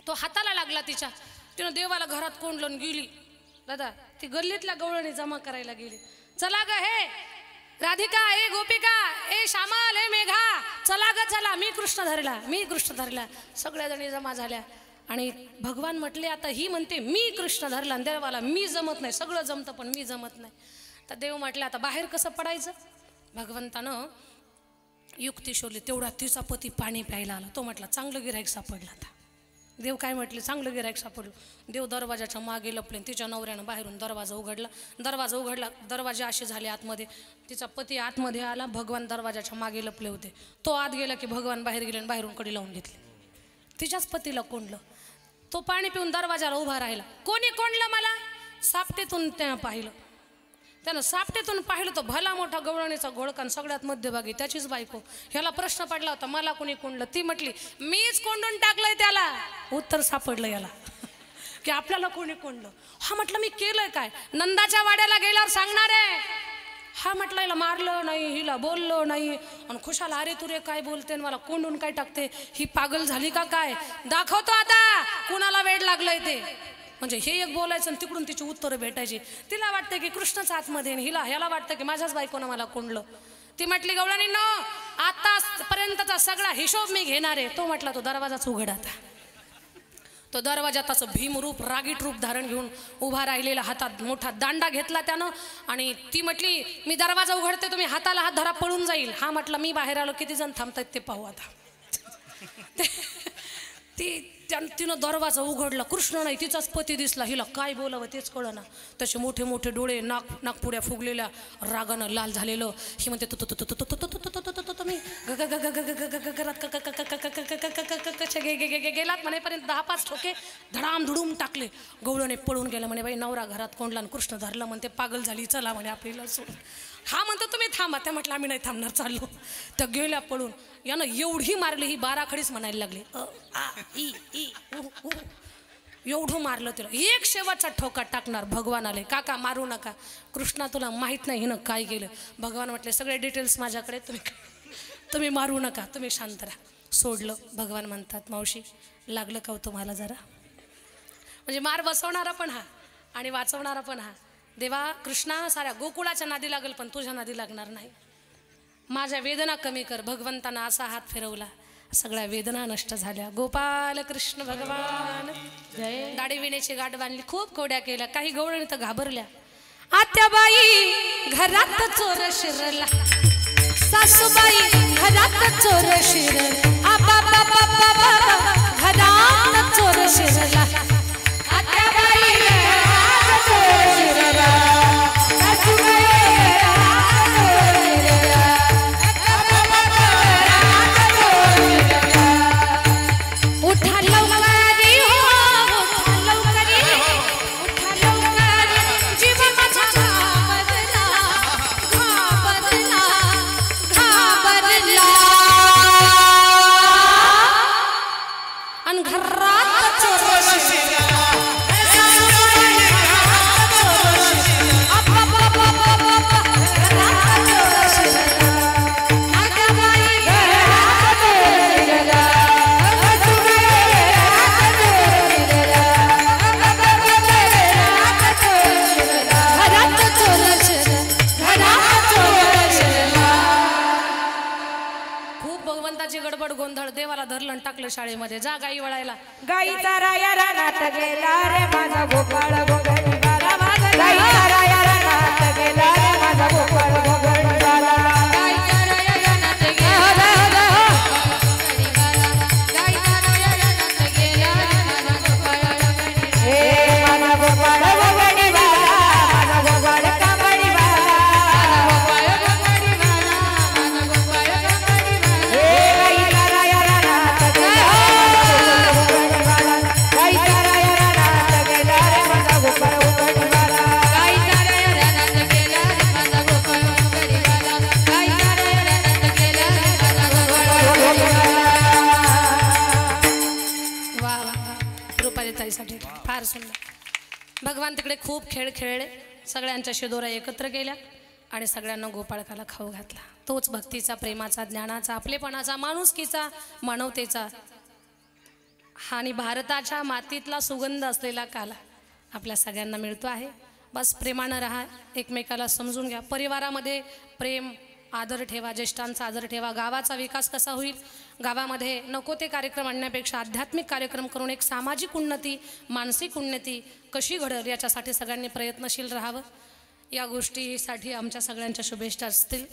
तो हाताला लागला तिच्या. तिनं देवाला घरात कोंडलं गेली. दादा ती गल्लीतल्या गवळणी जमा करायला गेली. चला ग हे राधिका, ए गोपिका, ए श्यामाल, ए मेघा, चला ग चला, मी कृष्ण धरला, मी कृष्ण धरला. सगळ्या जणी जमा झाल्या. आणि भगवान म्हटले आता ही म्हणते मी कृष्ण धरला आणि देवाला मी जमत नाही. सगळं जमतं पण मी जमत नाही. तर देव म्हटले आता बाहेर कसं पडायचं. भगवंतानं युक्ती शोधली. तेवढा तिचा पती पाणी प्यायला आला. तो म्हटला चांगलं गिऱ्हाईक सापडला. आता देव काय म्हटले चांगलं गिऱ्हाईक सापडलं. देव दरवाजाच्या मागे लपले. तिच्या नवऱ्यानं बाहेरून दरवाजा उघडला. दरवाजे असे झाले आतमध्ये. तिचा पती आतमध्ये आला. भगवान दरवाजाच्या मागे लपले होते. तो आत गेला की भगवान बाहेर गेले आणि बाहेरून कडी लावून घेतली. तिच्याच पतीला कोंडलं. तो पाणी पिऊन दरवाजाला उभा राहिला. कोणी कोंडलं मला. सापटेतून त्यानं पाहिलं. त्यानं सापटेतून पाहिलं तो भला मोठा गवळणीचा घोळकान सगळ्यात मध्यभागी त्याचीच बायको. ह्याला प्रश्न पडला होता मला कोणी कोंडलं. ती म्हटली मीच कोंडून टाकलंय त्याला. उत्तर सापडलं याला की आपल्याला कोणी कोंडलं. हा म्हटलं मी केलंय काय. नंदाच्या वाड्याला गेल्यावर सांगणार आहे. हा म्हटलं हिला मारलं नाही, हिला बोललो नाही आणि खुशाला अरे तुरे काय बोलते मला कोंडून काय टाकते. ही पागल झाली का काय. दाखवतो आता कुणाला वेड लागलंय ते. म्हणजे हे एक बोलायचं आणि तिकडून तिची उत्तरं भेटायची. तिला वाटतं की कृष्णच आतमध्ये, ह्याला वाटतं की माझ्याच बायकोनं मला कोंडलं. ती म्हटली गवळणींनो आतापर्यंतचा सगळा हिशोब मी घेणार आहे. तो म्हटला तो दरवाजाच उघड. आता तो दरवाजात असं भीमरूप रागीट रूप धारण घेऊन उभा राहिलेला. हातात मोठा दांडा घेतला त्यानं. आणि ती म्हटली मी दरवाजा उघडते तुम्ही हाताला हात धरा पळून जाईल. हा म्हटला मी बाहेर आलो किती जण थांबतायत ते पाहू आता. तिनं दरवाजा उघडला. कृष्ण नाही तिचाच पती दिसला. हिला काय बोलावं तेच कळना. तसे मोठे मोठे डोळे, नागपुड्या फुगलेल्या, रागानं लाल झालेलं. ही म्हणते तुम्ही गेलात म्हणेपर्यंत 10-5 ठोके धडाम धुडूम टाकले. गवळणे पळून गेला. म्हणे बाई नवरा घरात कोंडला आणि कृष्ण धरला. म्हणते पागल झाली चला म्हणे आपल्याला सोडून. हा म्हणतो तुम्ही थांबा. त्या म्हटलं आम्ही नाही थांबणार चाललो. त्या गेल्या पळून. यानं एवढी मारली ही 12 खडीच म्हणायला लागली. एवढं मारलं तिला. एक शेवटचा ठोका टाकणार. भगवान आले काका मारू नका. कृष्णा तुला माहीत नाही हिनं काय केलं. भगवान म्हटले सगळे डिटेल्स माझ्याकडे, तुम्ही मारू नका, तुम्ही शांत राहा. सोडलं. भगवान म्हणतात मावशी लागलं का तुम्हाला जरा. म्हणजे मार बसवणारा पण हा आणि वाचवणारा पण हा. देवा कृष्णा साऱ्या गोकुळाच्या नादी लागेल पण तुझ्या नादी लागणार नाही. माझ्या वेदना कमी कर. भगवंतानं असा हात फिरवला. सगळ्या वेदना नष्ट झाल्या. गोपाल कृष्ण भगवान जय. दाढी विण्याची गाठ बांधली. खूप खोड्या केल्या. काही गवळणी तर घाबरल्या. आत्याबाई घरात चोर शिरला. सासूबाई घरात चोर शिरला. खूप भगवंताची गडबड गोंधळ देवाला धरलं आणि टाकलं शाळेमध्ये जा गाई वळायला गाईचा राया रानात गेला रे माझा गोपाळ गोगडी बाला गाईचा राया रानात गेला रे माझा गोपाळ गोगडी बाला गाईचा राया रानात गेला गाईचा राया रानात गेला माझा गोपाळ गोगडी हे माझा गोपाळ गोगडी बाला माझा गोपाळ कांबडी बाला गोपाळ गोगडी बाला माझा गोपाळ कांबडी बाला हे गाईचा राया रानात गेला साठी फार सुंदर भगवान तिकडे खूप खेळ खेळले सगळ्यांच्या शिदोऱ्या एकत्र केल्या आणि सगळ्यांना गोपाळकाला खाऊ घातला तोच भक्तीचा प्रेमाचा ज्ञानाचा आपलेपणाचा माणुसकीचा मानवतेचा आणि भारताच्या मातीतला सुगंध असलेला काला आपल्या सगळ्यांना मिळतो आहे बस प्रेमानं राहा एकमेकाला समजून घ्या परिवारामध्ये प्रेम आदर ठेवा ज्येष्ठांचा आदर ठेवा गावाचा विकास कसा होईल गावामध्ये नको ते कार्यक्रम आणण्यापेक्षा आध्यात्मिक कार्यक्रम करून एक सामाजिक उन्नती मानसिक उन्नती कशी घडेल याच्यासाठी सगळ्यांनी प्रयत्नशील राहावं या गोष्टीसाठी आमच्या सगळ्यांच्या शुभेच्छा असतील